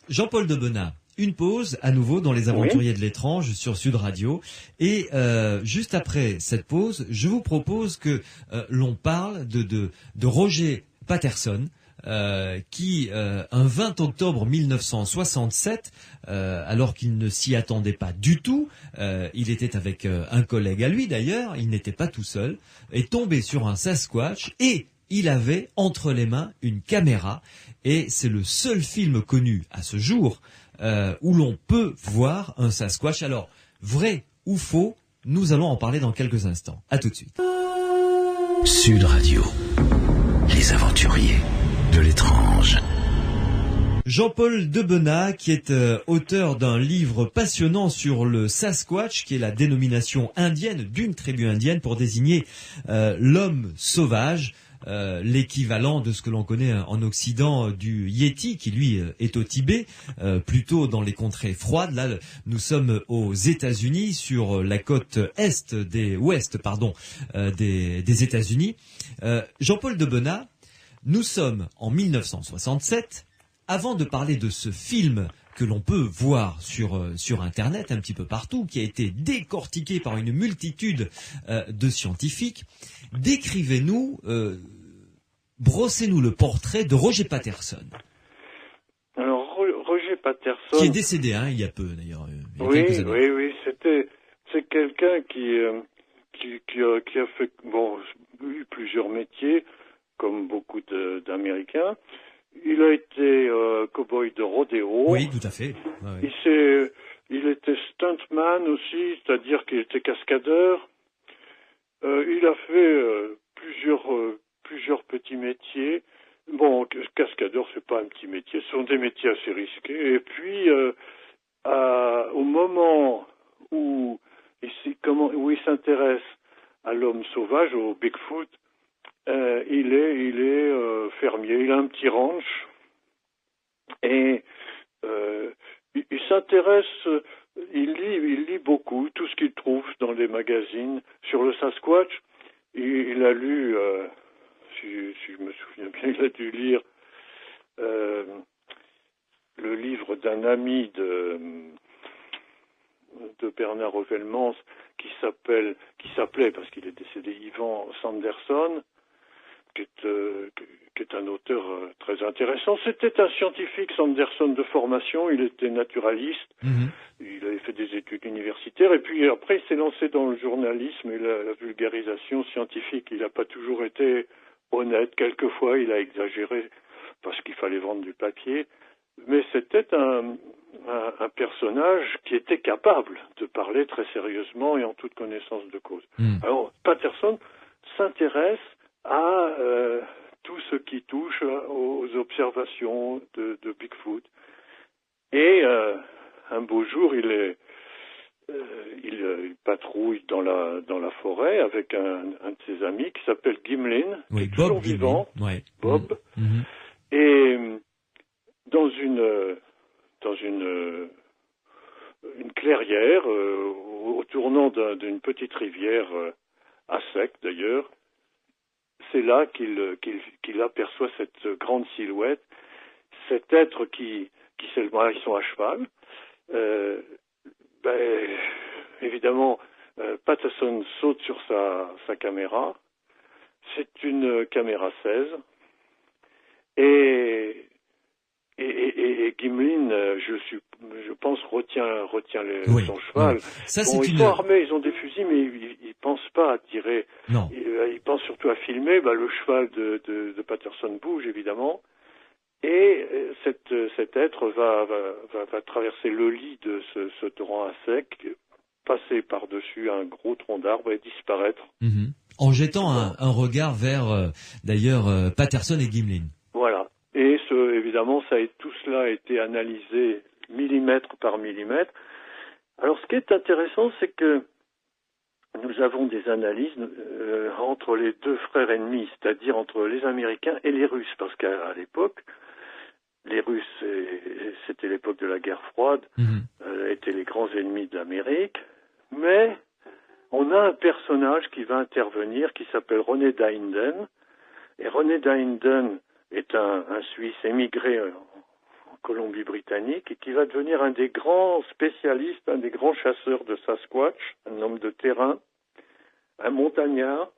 Jean-Paul Debenat, une pause à nouveau dans Les Aventuriers de l'étrange sur Sud Radio. Et juste après cette pause, je vous propose que l'on parle de Roger Patterson, qui, un 20 octobre 1967, alors qu'il ne s'y attendait pas du tout, il était avec un collègue à lui d'ailleurs, il n'était pas tout seul, est tombé sur un Sasquatch et il avait entre les mains une caméra. Et c'est le seul film connu à ce jour où l'on peut voir un Sasquatch. Alors, vrai ou faux, nous allons en parler dans quelques instants. À tout de suite. Sud Radio, les aventuriers de l'étrange. Jean-Paul Debenat, qui est auteur d'un livre passionnant sur le Sasquatch, qui est la dénomination indienne d'une tribu indienne pour désigner l'homme sauvage. L'équivalent de ce que l'on connaît en Occident du Yéti, qui lui est au Tibet, plutôt dans les contrées froides. Là, nous sommes aux États-Unis, sur la côte ouest des États-Unis. Jean-Paul Debenat, nous sommes en 1967. Avant de parler de ce film que l'on peut voir sur Internet un petit peu partout, qui a été décortiqué par une multitude de scientifiques, décrivez-nous, brossez-nous le portrait de Roger Patterson. Alors, Roger Patterson... Qui est décédé, il y a peu d'ailleurs. Oui, c'est quelqu'un qui a fait, eu plusieurs métiers, comme beaucoup d'Américains. Il a été cow-boy de rodéo. Oui, tout à fait. Ouais. Il était stuntman aussi, c'est-à-dire qu'il était cascadeur. Il a fait plusieurs petits métiers. Bon, cascadeur, c'est pas un petit métier, ce sont des métiers assez risqués. Et puis, au moment où il s'intéresse à l'homme sauvage, au Bigfoot, il est fermier, il a un petit ranch et il s'intéresse, il lit beaucoup, tout ce qu'il trouve dans les magazines sur le Sasquatch. Il a lu, si je me souviens bien, il a dû lire le livre d'un ami de Bernard Revelmans qui s'appelait, parce qu'il est décédé, Ivan Sanderson. qui est un auteur très intéressant. C'était un scientifique, Sanderson, de formation. Il était naturaliste. Il avait fait des études universitaires. Et puis après, il s'est lancé dans le journalisme et la vulgarisation scientifique. Il n'a pas toujours été honnête. Quelquefois, il a exagéré parce qu'il fallait vendre du papier. Mais c'était un personnage qui était capable de parler très sérieusement et en toute connaissance de cause. Alors, Patterson s'intéresse à tout ce qui touche aux observations de Bigfoot. Et un beau jour, il patrouille dans la forêt avec un de ses amis qui s'appelle Gimlin, qui est toujours vivant, Bob. Et dans une clairière, au tournant d'une petite rivière à sec d'ailleurs, c'est là qu'il aperçoit cette grande silhouette, cet être qui s'élève. Ils sont à cheval. Évidemment, Patterson saute sur sa caméra. C'est une caméra 16. Et Gimlin, je pense, retient son cheval. Ça, ils sont armés, ils ont des fusils, mais ils pensent pas à tirer. Non. Ils pensent surtout à filmer. Le cheval de Patterson bouge, évidemment. Et cet être va traverser le lit de ce torrent à sec, passer par-dessus un gros tronc d'arbre et disparaître. En jetant un regard vers, d'ailleurs, Patterson et Gimlin. Voilà. Et évidemment, tout cela a été analysé millimètre par millimètre. Alors, ce qui est intéressant, c'est que nous avons des analyses entre les deux frères ennemis, c'est-à-dire entre les Américains et les Russes, parce qu'à l'époque, les Russes, c'était l'époque de la guerre froide, étaient les grands ennemis de l'Amérique, mais on a un personnage qui va intervenir qui s'appelle René Dahinden, et René Dahinden est un Suisse émigré en Colombie-Britannique et qui va devenir un des grands spécialistes, un des grands chasseurs de Sasquatch, un homme de terrain, un montagnard,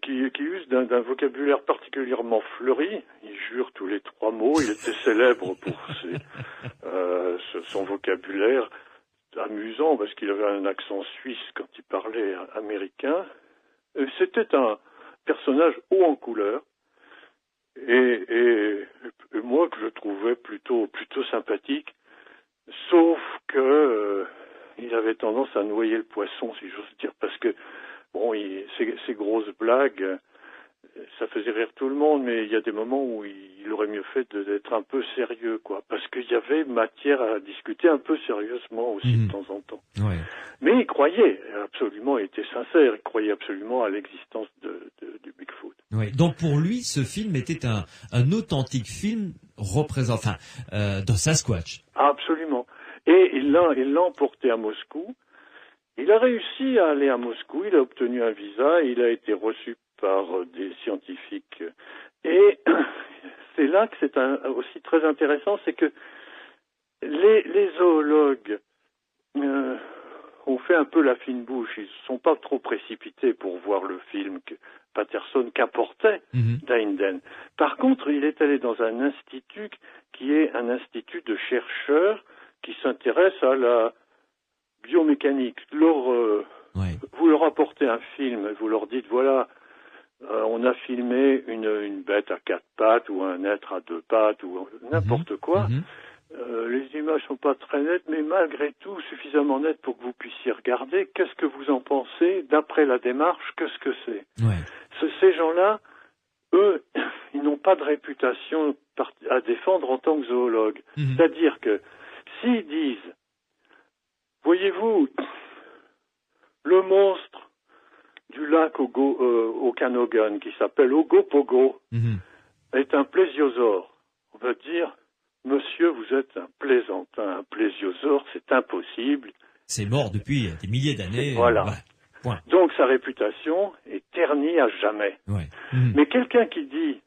qui use d'un vocabulaire particulièrement fleuri. Il jure tous les 3 mots. Il était célèbre pour son vocabulaire amusant parce qu'il avait un accent suisse quand il parlait américain. C'était un personnage haut en couleur et moi que je trouvais plutôt sympathique, sauf que il avait tendance à noyer le poisson, si j'ose dire, parce que ces grosses blagues, ça faisait rire tout le monde, mais il y a des moments où il aurait mieux fait d'être un peu sérieux, quoi, parce qu'il y avait matière à discuter un peu sérieusement aussi de temps en temps. Ouais. Mais il croyait absolument, il était sincère, il croyait absolument à l'existence du Bigfoot. Ouais. Donc pour lui, ce film était un authentique film représentant, de Sasquatch. Absolument. Et il l'a emporté à Moscou. Il a réussi à aller à Moscou, il a obtenu un visa, et il a été reçu par des scientifiques. Et c'est là que c'est aussi très intéressant, c'est que les zoologues ont fait un peu la fine bouche. Ils ne sont pas trop précipités pour voir le film que Patterson qu'apportait Dahinden. Par contre, il est allé dans un institut qui est un institut de chercheurs qui s'intéresse à la biomécanique. Vous leur apportez un film, vous leur dites, voilà, on a filmé une bête à 4 pattes ou un être à 2 pattes ou n'importe quoi. Les images sont pas très nettes, mais malgré tout suffisamment nettes pour que vous puissiez regarder. Qu'est-ce que vous en pensez d'après la démarche? Qu'est-ce que c'est? Ces gens-là, eux, ils n'ont pas de réputation à défendre en tant que zoologues. C'est-à-dire que s'ils disent, voyez-vous, le monstre du lac Okanogan, qui s'appelle Ogopogo, est un plésiosaure. On va dire, monsieur, vous êtes un plaisantin. Un plésiosaure, c'est impossible. C'est mort depuis des milliers d'années. Voilà. Point. Donc sa réputation est ternie à jamais. Mais quelqu'un qui dit,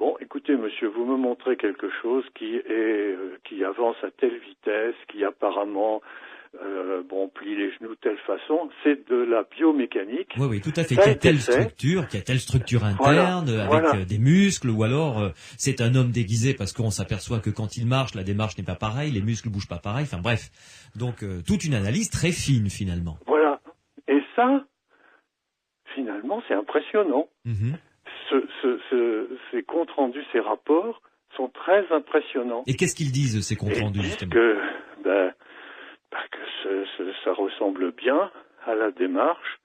bon, écoutez, monsieur, vous me montrez quelque chose qui avance à telle vitesse, qui apparemment plie les genoux de telle façon. C'est de la biomécanique. Oui, tout à fait. Ça Qui a a été telle fait. structure, qui a telle structure Voilà, interne, avec voilà. des muscles, ou alors c'est un homme déguisé parce qu'on s'aperçoit que quand il marche, la démarche n'est pas pareille, les muscles bougent pas pareil. Enfin bref, donc toute une analyse très fine finalement. Voilà. Et ça, finalement, c'est impressionnant. Mhm. Ces comptes rendus, ces rapports sont très impressionnants. Et qu'est-ce qu'ils disent ces comptes Et ils rendus disent justement? que, ça ressemble bien à la démarche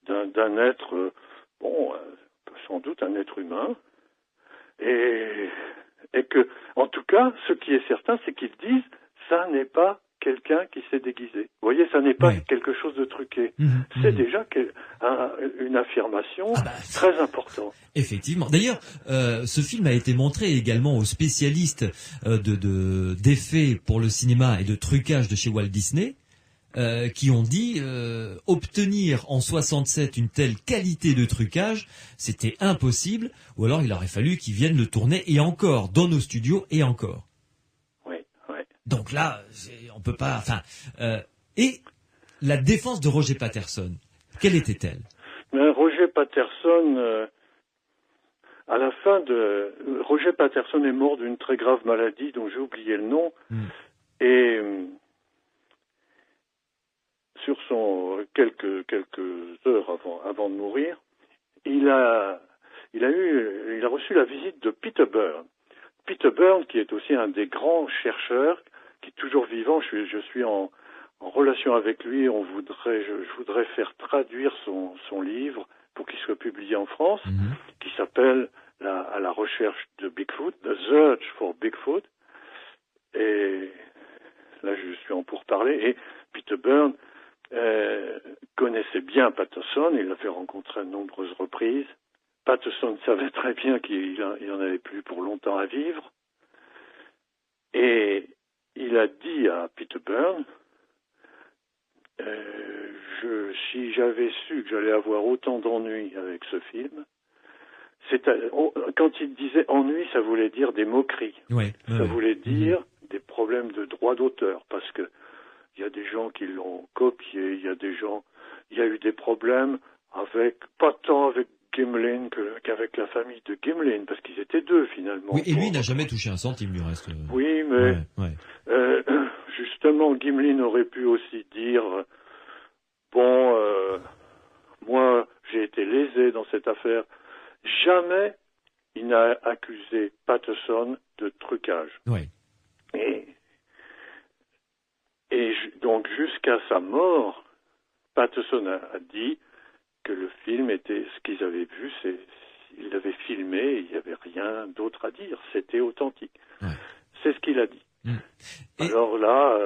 d'un être, sans doute un être humain, et que, en tout cas, ce qui est certain, c'est qu'ils disent, ça n'est pas quelqu'un qui s'est déguisé. Vous voyez, ça n'est pas quelque chose de truqué. C'est déjà une affirmation très importante. Effectivement. D'ailleurs, ce film a été montré également aux spécialistes d'effets pour le cinéma et de trucage de chez Walt Disney, qui ont dit obtenir en 67 une telle qualité de trucage, c'était impossible, ou alors il aurait fallu qu'ils viennent le tourner et encore dans nos studios et encore. Oui. Donc là, on peut pas. Enfin, et la défense de Roger Patterson, quelle était-elle? Mais Roger Patterson, à la fin Roger Patterson est mort d'une très grave maladie dont j'ai oublié le nom, et sur quelques heures avant de mourir, il a reçu la visite de Peter Byrne. Peter Byrne, qui est aussi un des grands chercheurs, qui est toujours vivant. Je suis en relation avec lui. Je voudrais faire traduire son livre pour qu'il soit publié en France, qui s'appelle À la recherche de Bigfoot, The Search for Bigfoot. Et là, je suis en pourparlers. Et Peter Byrne connaissait bien Patterson. Il l'avait rencontré à de nombreuses reprises. Patterson savait très bien qu'il en avait plus pour longtemps à vivre. Et il a dit à Peter Byrne, si j'avais su que j'allais avoir autant d'ennuis avec ce film, quand il disait ennui, ça voulait dire des moqueries. Ça voulait dire des problèmes de droit d'auteur, parce que il y a des gens qui l'ont copié, il y a eu des problèmes pas tant avec Gimlin qu'avec la famille de Gimlin, parce qu'ils étaient deux finalement. Oui, et lui n'a jamais touché un centime du reste. Oui, mais justement, Gimlin aurait pu aussi dire, moi j'ai été lésé dans cette affaire. Jamais il n'a accusé Patterson de trucage. Oui. Et donc jusqu'à sa mort, Patterson a dit que le film était ce qu'ils avaient vu, il l'avait filmé et il n'y avait rien d'autre à dire, c'était authentique. Ouais. C'est ce qu'il a dit. Alors là,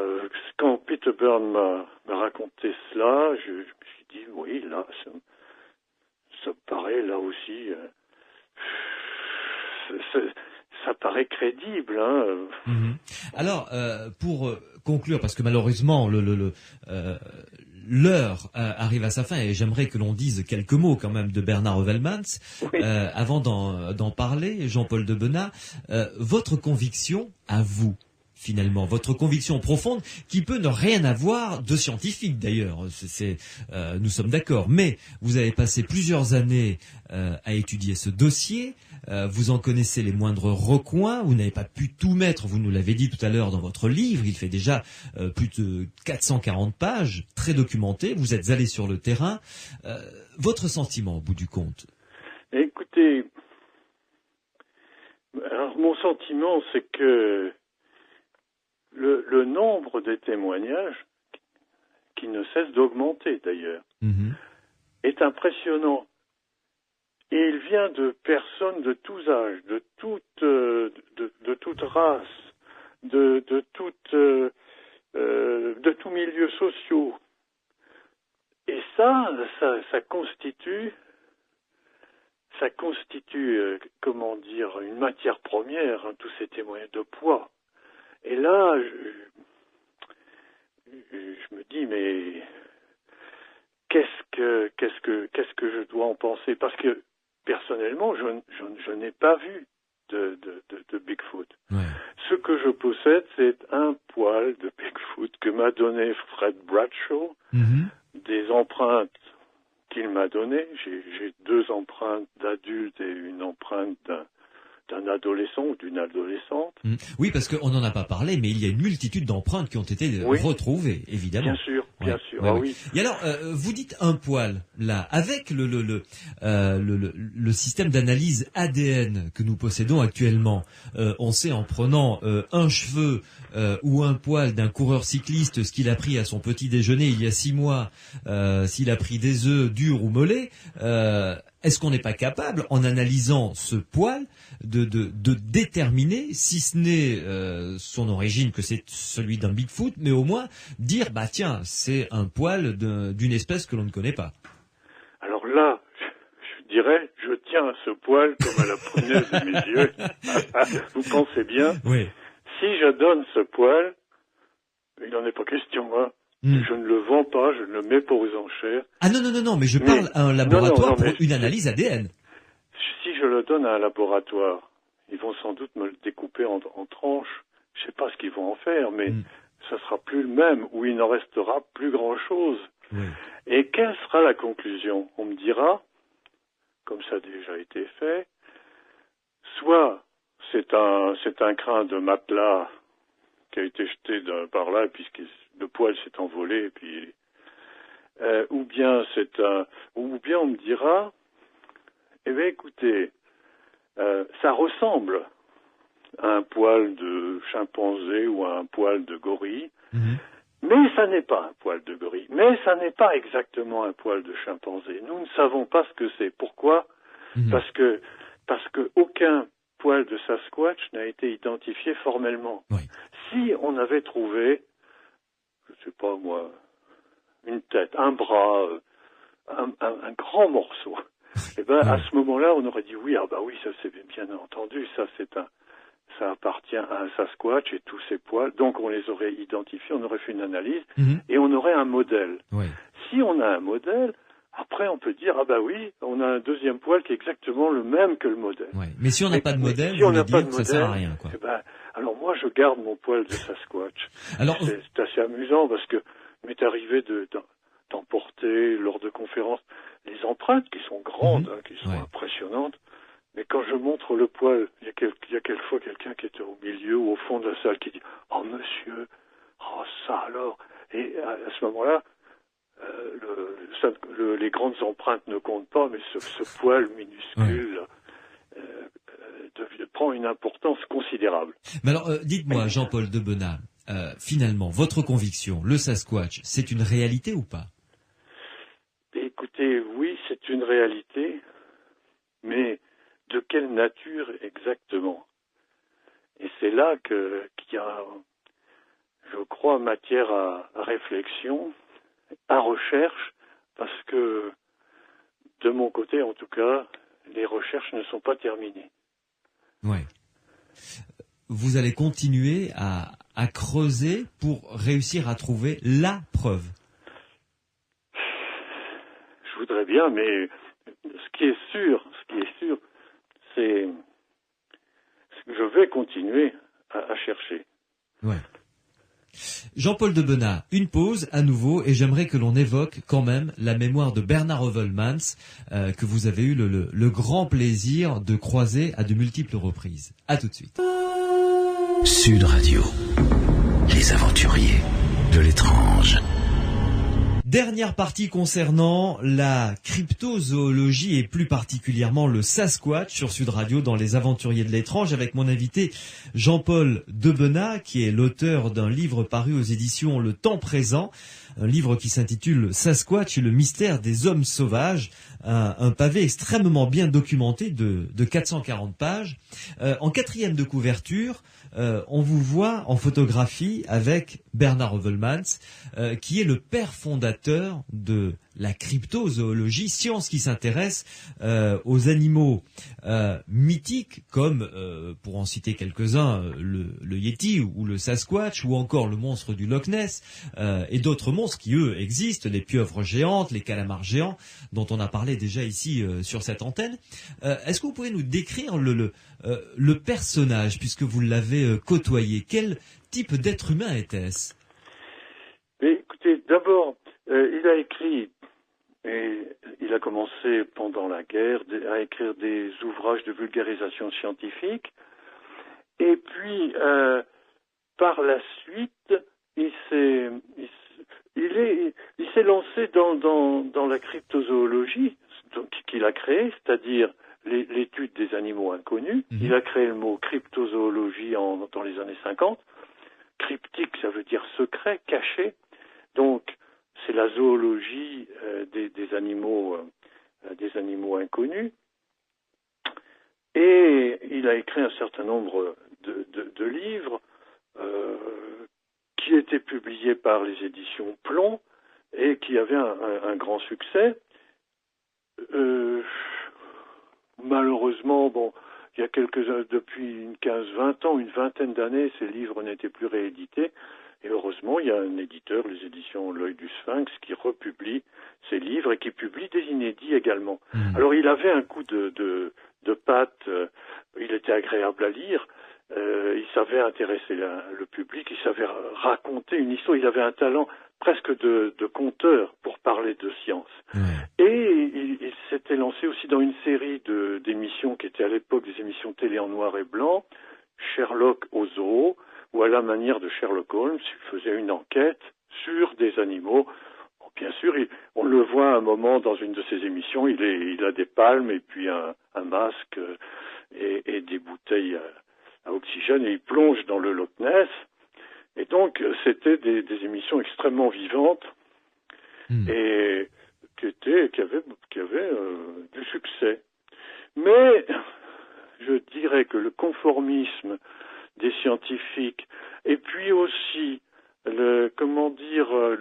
quand Peter Byrne m'a raconté cela, je me suis dit, oui, là, ça paraît là aussi, ça paraît crédible. Alors, pour conclure, parce que malheureusement, l'heure arrive à sa fin et j'aimerais que l'on dise quelques mots quand même de Bernard Heuvelmans. Avant d'en parler, Jean-Paul Debenat, votre conviction à vous, finalement, votre conviction profonde, qui peut ne rien avoir de scientifique d'ailleurs, nous sommes d'accord, mais vous avez passé plusieurs années à étudier ce dossier, vous en connaissez les moindres recoins, vous n'avez pas pu tout mettre, vous nous l'avez dit tout à l'heure dans votre livre, il fait déjà plus de 440 pages, très documenté, vous êtes allé sur le terrain. Votre sentiment au bout du compte? Écoutez, alors mon sentiment c'est que le nombre des témoignages, qui ne cesse d'augmenter d'ailleurs, est impressionnant. Et il vient de personnes de tous âges, de toute race, de tous milieux sociaux. Et ça constitue, comment dire, une matière première, tous ces témoignages de poids. Et là, je me dis, mais qu'est-ce que je dois en penser? Parce que personnellement, je n'ai pas vu de Bigfoot. Ouais. Ce que je possède, c'est un poil de Bigfoot que m'a donné Fred Bradshaw, des empreintes qu'il m'a données. J'ai 2 empreintes d'adultes et une empreinte d'un adolescent ou d'une adolescente. Oui, parce qu'on n'en a pas parlé, mais il y a une multitude d'empreintes qui ont été retrouvées, évidemment. Bien sûr. Ouais. Oui. Et alors, vous dites un poil, là, avec le système d'analyse ADN que nous possédons actuellement, on sait en prenant un cheveu ou un poil d'un coureur cycliste, ce qu'il a pris à son petit déjeuner il y a 6 mois, s'il a pris des œufs durs ou mollets, est-ce qu'on n'est pas capable, en analysant ce poil, de déterminer, si ce n'est son origine, que c'est celui d'un Bigfoot, mais au moins dire, bah tiens, c'est un poil d'une espèce que l'on ne connaît pas. Alors là, je dirais, je tiens à ce poil comme à la prunelle de mes yeux. Vous pensez bien? Oui. Si je donne ce poil, il n'en est pas question, hein. Je ne le vends pas, je ne le mets pas aux enchères. Ah non, mais je parle à un laboratoire pour une analyse ADN. Si je le donne à un laboratoire, ils vont sans doute me le découper en tranches. Je ne sais pas ce qu'ils vont en faire, mais ça sera plus le même, ou il n'en restera plus grand-chose. Oui. Et quelle sera la conclusion? On me dira, comme ça a déjà été fait, soit c'est un crin de matelas qui a été jeté par là, puisque le poil s'est envolé, et puis ou bien on me dira, eh bien écoutez, ça ressemble à un poil de chimpanzé ou à un poil de gorille, mais ça n'est pas un poil de gorille, mais ça n'est pas exactement un poil de chimpanzé. Nous ne savons pas ce que c'est. Pourquoi? Parce que aucun poil de Sasquatch n'a été identifié formellement. Oui. Si on avait trouvé, je sais pas moi, une tête, un bras, un grand morceau, eh ben à ce moment-là, on aurait dit oui, ça c'est bien entendu, ça appartient à un Sasquatch et tous ses poils, donc on les aurait identifiés, on aurait fait une analyse et on aurait un modèle. Oui. Si on a un modèle, après on peut dire on a un deuxième poil qui est exactement le même que le modèle. Oui. Mais si on n'a pas de modèle, ça sert à rien, quoi. Eh ben, alors moi je garde mon poil de Sasquatch. Alors, c'est assez amusant parce que m'est arrivé d'emporter lors de conférences les empreintes qui sont grandes, qui sont impressionnantes. Mais quand je montre le poil, il y a quelquefois quelqu'un qui était au milieu ou au fond de la salle qui dit « Oh monsieur, oh ça alors !» Et à ce moment-là, les grandes empreintes ne comptent pas, mais ce poil minuscule prend une importance considérable. Mais alors, dites-moi, Jean-Paul Debenat, finalement, votre conviction, le Sasquatch, c'est une réalité ou pas? Écoutez, oui, c'est une réalité, mais de quelle nature exactement? Et c'est là qu'il y a, je crois, matière à réflexion, à recherche, parce que, de mon côté en tout cas, les recherches ne sont pas terminées. Oui. Vous allez continuer à creuser pour réussir à trouver la preuve? Je voudrais bien, mais ce qui est sûr, c'est que je vais continuer à chercher. Ouais. Jean-Paul Debenat, une pause à nouveau, et j'aimerais que l'on évoque quand même la mémoire de Bernard Heuvelmans, que vous avez eu le grand plaisir de croiser à de multiples reprises. À tout de suite. Sud Radio, les aventuriers de l'étrange. Dernière partie concernant la cryptozoologie et plus particulièrement le Sasquatch sur Sud Radio dans les aventuriers de l'étrange avec mon invité Jean-Paul Debenat qui est l'auteur d'un livre paru aux éditions Le Temps Présent, un livre qui s'intitule Sasquatch et le mystère des hommes sauvages, un pavé extrêmement bien documenté de 440 pages. En quatrième de couverture, on vous voit en photographie avec Bernard Hövelmans, qui est le père fondateur de la cryptozoologie, science qui s'intéresse aux animaux mythiques comme, pour en citer quelques-uns, le Yeti ou le Sasquatch ou encore le monstre du Loch Ness et d'autres monstres qui, eux, existent, les pieuvres géantes, les calamars géants, dont on a parlé déjà ici sur cette antenne. Est-ce que vous pouvez nous décrire le personnage, puisque vous l'avez côtoyé? Quel type d'être humain était-ce? Écoutez, d'abord, il a écrit, et il a commencé pendant la guerre à écrire des ouvrages de vulgarisation scientifique, et puis par la suite, il s'est lancé dans la cryptozoologie qu'il a créée, c'est-à-dire l'étude des animaux inconnus. Mmh. Il a créé le mot cryptozoologie dans les années 50. Cryptique, ça veut dire secret, caché. Donc, c'est la zoologie des animaux inconnus. Et il a écrit un certain nombre de livres qui étaient publiés par les éditions Plomb et qui avaient un grand succès. Malheureusement, il y a depuis une 15-20 ans, une vingtaine d'années, ces livres n'étaient plus réédités. Et heureusement, il y a un éditeur, les éditions L'Œil du Sphinx, qui republie ces livres et qui publie des inédits également. Mmh. Alors, il avait un coup de patte, il était agréable à lire, il savait intéresser le public, il savait raconter une histoire, il avait un talent presque de conteur pour parler de science. Mmh. Et il s'était lancé aussi dans une série d'émissions qui étaient à l'époque des émissions télé en noir et blanc, Sherlock au zoo, où à la manière de Sherlock Holmes, il faisait une enquête sur des animaux. Bon, bien sûr, on le voit à un moment dans une de ses émissions, il a des palmes et puis un masque et des bouteilles à oxygène et il plonge dans le Loch Ness. Et donc, c'était des émissions extrêmement vivantes et qui avaient du succès. Mais je dirais que le conformisme des scientifiques et puis aussi le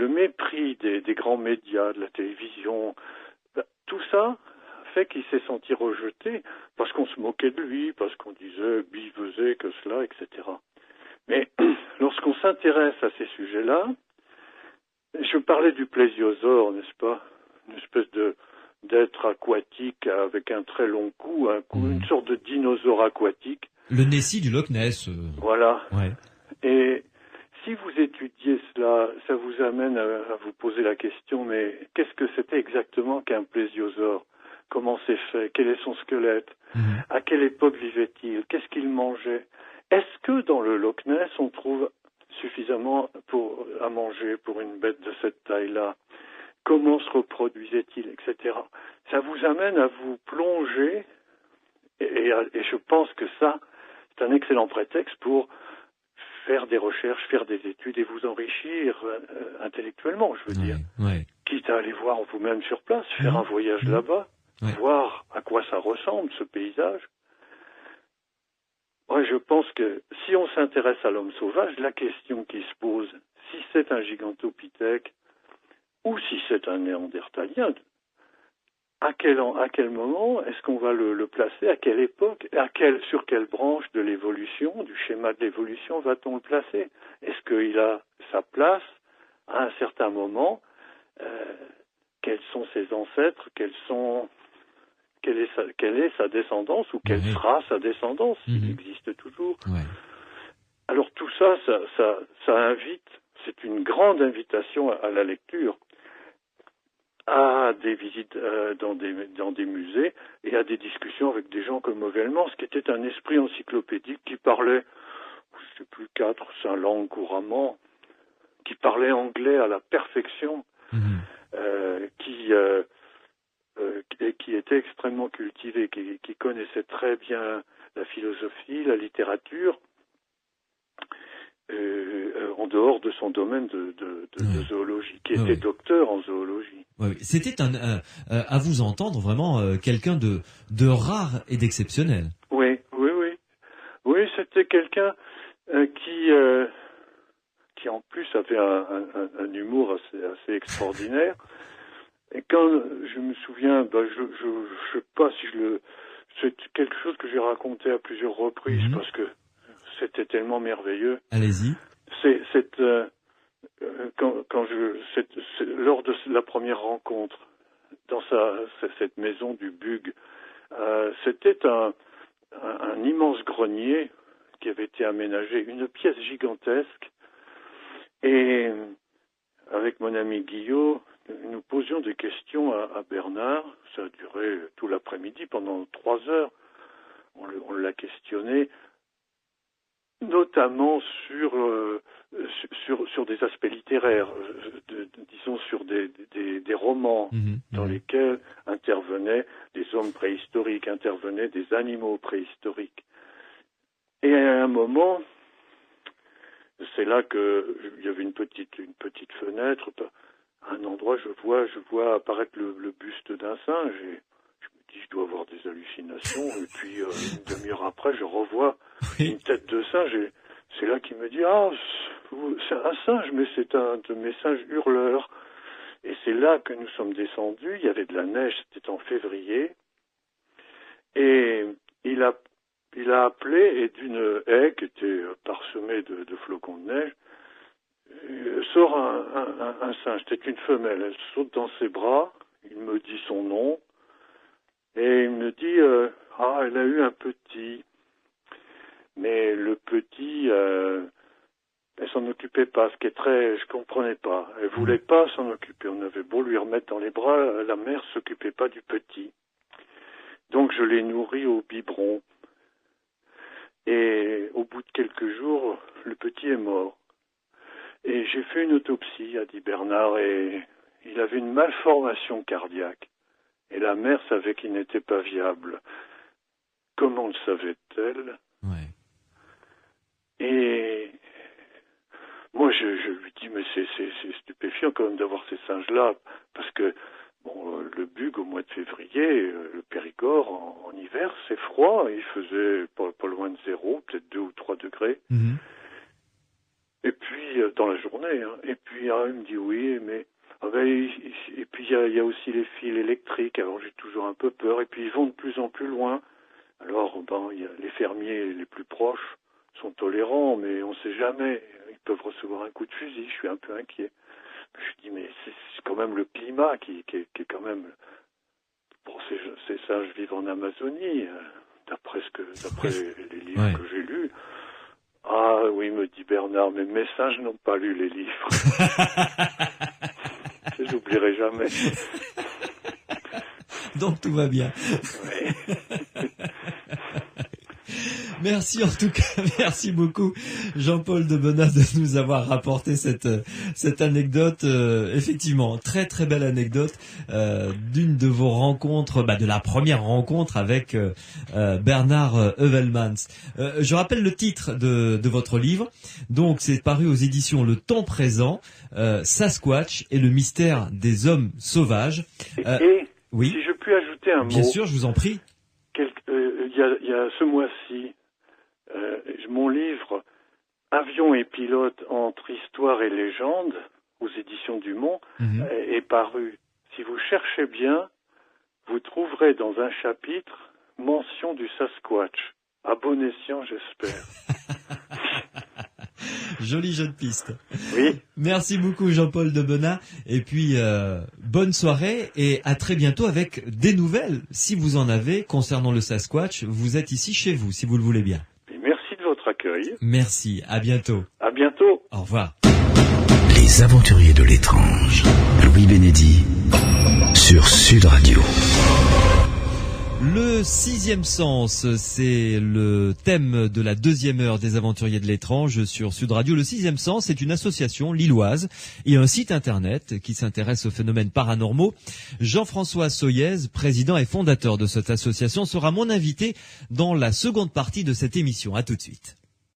mépris des grands médias, de la télévision, tout ça fait qu'il s'est senti rejeté parce qu'on se moquait de lui, parce qu'on disait il faisait que cela, etc. Mais lorsqu'on s'intéresse à ces sujets-là, je parlais du plésiosaure, n'est-ce pas? Une espèce d'être aquatique avec un très long cou, une sorte de dinosaure aquatique. Le Nessie du Loch Ness. Voilà. Ouais. Et si vous étudiez cela, ça vous amène à vous poser la question, mais qu'est-ce que c'était exactement qu'un plésiosaure? Comment c'est fait? Quel est son squelette? À quelle époque vivait-il? Qu'est-ce qu'il mangeait? Est-ce que dans le Loch Ness, on trouve suffisamment à manger pour une bête de cette taille-là? Comment se reproduisait-il, etc. Ça vous amène à vous plonger, et je pense que ça, c'est un excellent prétexte pour faire des recherches, faire des études et vous enrichir intellectuellement, je veux dire. Ouais. Quitte à aller voir vous-même sur place, faire un voyage là-bas, voir à quoi ça ressemble, ce paysage. Moi, je pense que si on s'intéresse à l'homme sauvage, la question qui se pose, si c'est un gigantopithèque ou si c'est un néandertalien, à quel moment est-ce qu'on va le placer? À quelle époque? Sur quelle branche de l'évolution, du schéma de l'évolution va-t-on le placer? Est-ce qu'il a sa place à un certain moment? Quels sont ses ancêtres? Quelle est sa descendance ou quelle sera sa descendance s'il existe toujours? Alors tout ça invite, c'est une grande invitation à la lecture, à des visites dans des musées et à des discussions avec des gens comme Hövelmans, qui était un esprit encyclopédique qui parlait, je ne sais plus, 4 ou 5 langues couramment, qui parlait anglais à la perfection, qui était extrêmement cultivé, qui connaissait très bien la philosophie, la littérature, en dehors de son domaine de zoologie, qui était docteur en zoologie. Oui. C'était à vous entendre vraiment quelqu'un de rare et d'exceptionnel. Oui, c'était quelqu'un qui qui en plus avait un humour assez extraordinaire. Et quand je me souviens, je sais pas si c'est quelque chose que j'ai raconté à plusieurs reprises parce que c'était tellement merveilleux. Allez-y. Lors de la première rencontre dans cette maison du Bug, c'était un immense grenier qui avait été aménagé, une pièce gigantesque. Et avec mon ami Guillaume, nous posions des questions à Bernard. Ça a duré tout l'après-midi, pendant 3 heures. On l'a questionné, notamment sur des aspects littéraires, disons sur des romans dans lesquels intervenaient des hommes préhistoriques, intervenaient des animaux préhistoriques. Et à un moment, c'est là que il y avait une petite fenêtre. À un endroit, je vois apparaître le buste d'un singe et je me dis, je dois avoir des hallucinations. Et puis, une demi-heure après, je revois une tête de singe et c'est là qu'il me dit, c'est un singe, mais c'est un de mes singes hurleurs. Et c'est là que nous sommes descendus. Il y avait de la neige, c'était en février. Et il a appelé et d'une haie qui était parsemée de flocons de neige, sort un singe, c'était une femelle, elle saute dans ses bras, il me dit son nom, et il me dit, elle a eu un petit, mais le petit, elle s'en occupait pas, ce qui est je comprenais pas, elle voulait pas s'en occuper, on avait beau lui remettre dans les bras, la mère s'occupait pas du petit, donc je l'ai nourri au biberon, et au bout de quelques jours, le petit est mort. Et j'ai fait une autopsie, a dit Bernard, et il avait une malformation cardiaque. Et la mère savait qu'il n'était pas viable. Comment le savait-elle? Et moi, je lui dis, mais c'est stupéfiant quand même d'avoir ces singes-là, parce que le Bug au mois de février, le Périgord en hiver, c'est froid, il faisait pas loin de 0, peut-être 2 ou 3 degrés. Et puis, dans la journée, et puis il me dit oui, mais et puis il y a aussi les fils électriques, alors j'ai toujours un peu peur, et puis ils vont de plus en plus loin. Alors, les fermiers les plus proches sont tolérants, mais on ne sait jamais, ils peuvent recevoir un coup de fusil, je suis un peu inquiet. Je dis, mais c'est quand même le climat qui est quand même... Bon, ces singes vivent en Amazonie, d'après les livres que j'ai lus. Ah oui, me dit Bernard, mais mes singes n'ont pas lu les livres. Je n'oublierai jamais. Donc tout va bien. Oui. Merci en tout cas, merci beaucoup Jean-Paul de Benat de nous avoir rapporté cette anecdote, effectivement, très très belle anecdote d'une de vos rencontres, de la première rencontre avec Bernard Heuvelmans. Je rappelle le titre de votre livre, donc c'est paru aux éditions Le Temps Présent, Sasquatch et le mystère des hommes sauvages. Oui. Si je puis ajouter un mot. Bien sûr, je vous en prie. Il y a ce mois-ci, mon livre Avions et pilotes entre histoire et légende, aux éditions du Mont, est paru. Si vous cherchez bien, vous trouverez dans un chapitre mention du Sasquatch. À bon escient, j'espère. Jolie jeune piste. Oui. Merci beaucoup Jean-Paul de Benat. Et puis, bonne soirée et à très bientôt avec des nouvelles. Si vous en avez concernant le Sasquatch, vous êtes ici chez vous, si vous le voulez bien. Et merci de votre accueil. Merci. À bientôt. À bientôt. Au revoir. Les aventuriers de l'étrange. Louis Bénédy sur Sud Radio. Le sixième sens, c'est le thème de la deuxième heure des aventuriers de l'étrange sur Sud Radio. Le sixième sens est une association lilloise et un site internet qui s'intéresse aux phénomènes paranormaux. Jean-François Soyez, président et fondateur de cette association, sera mon invité dans la seconde partie de cette émission. À tout de suite.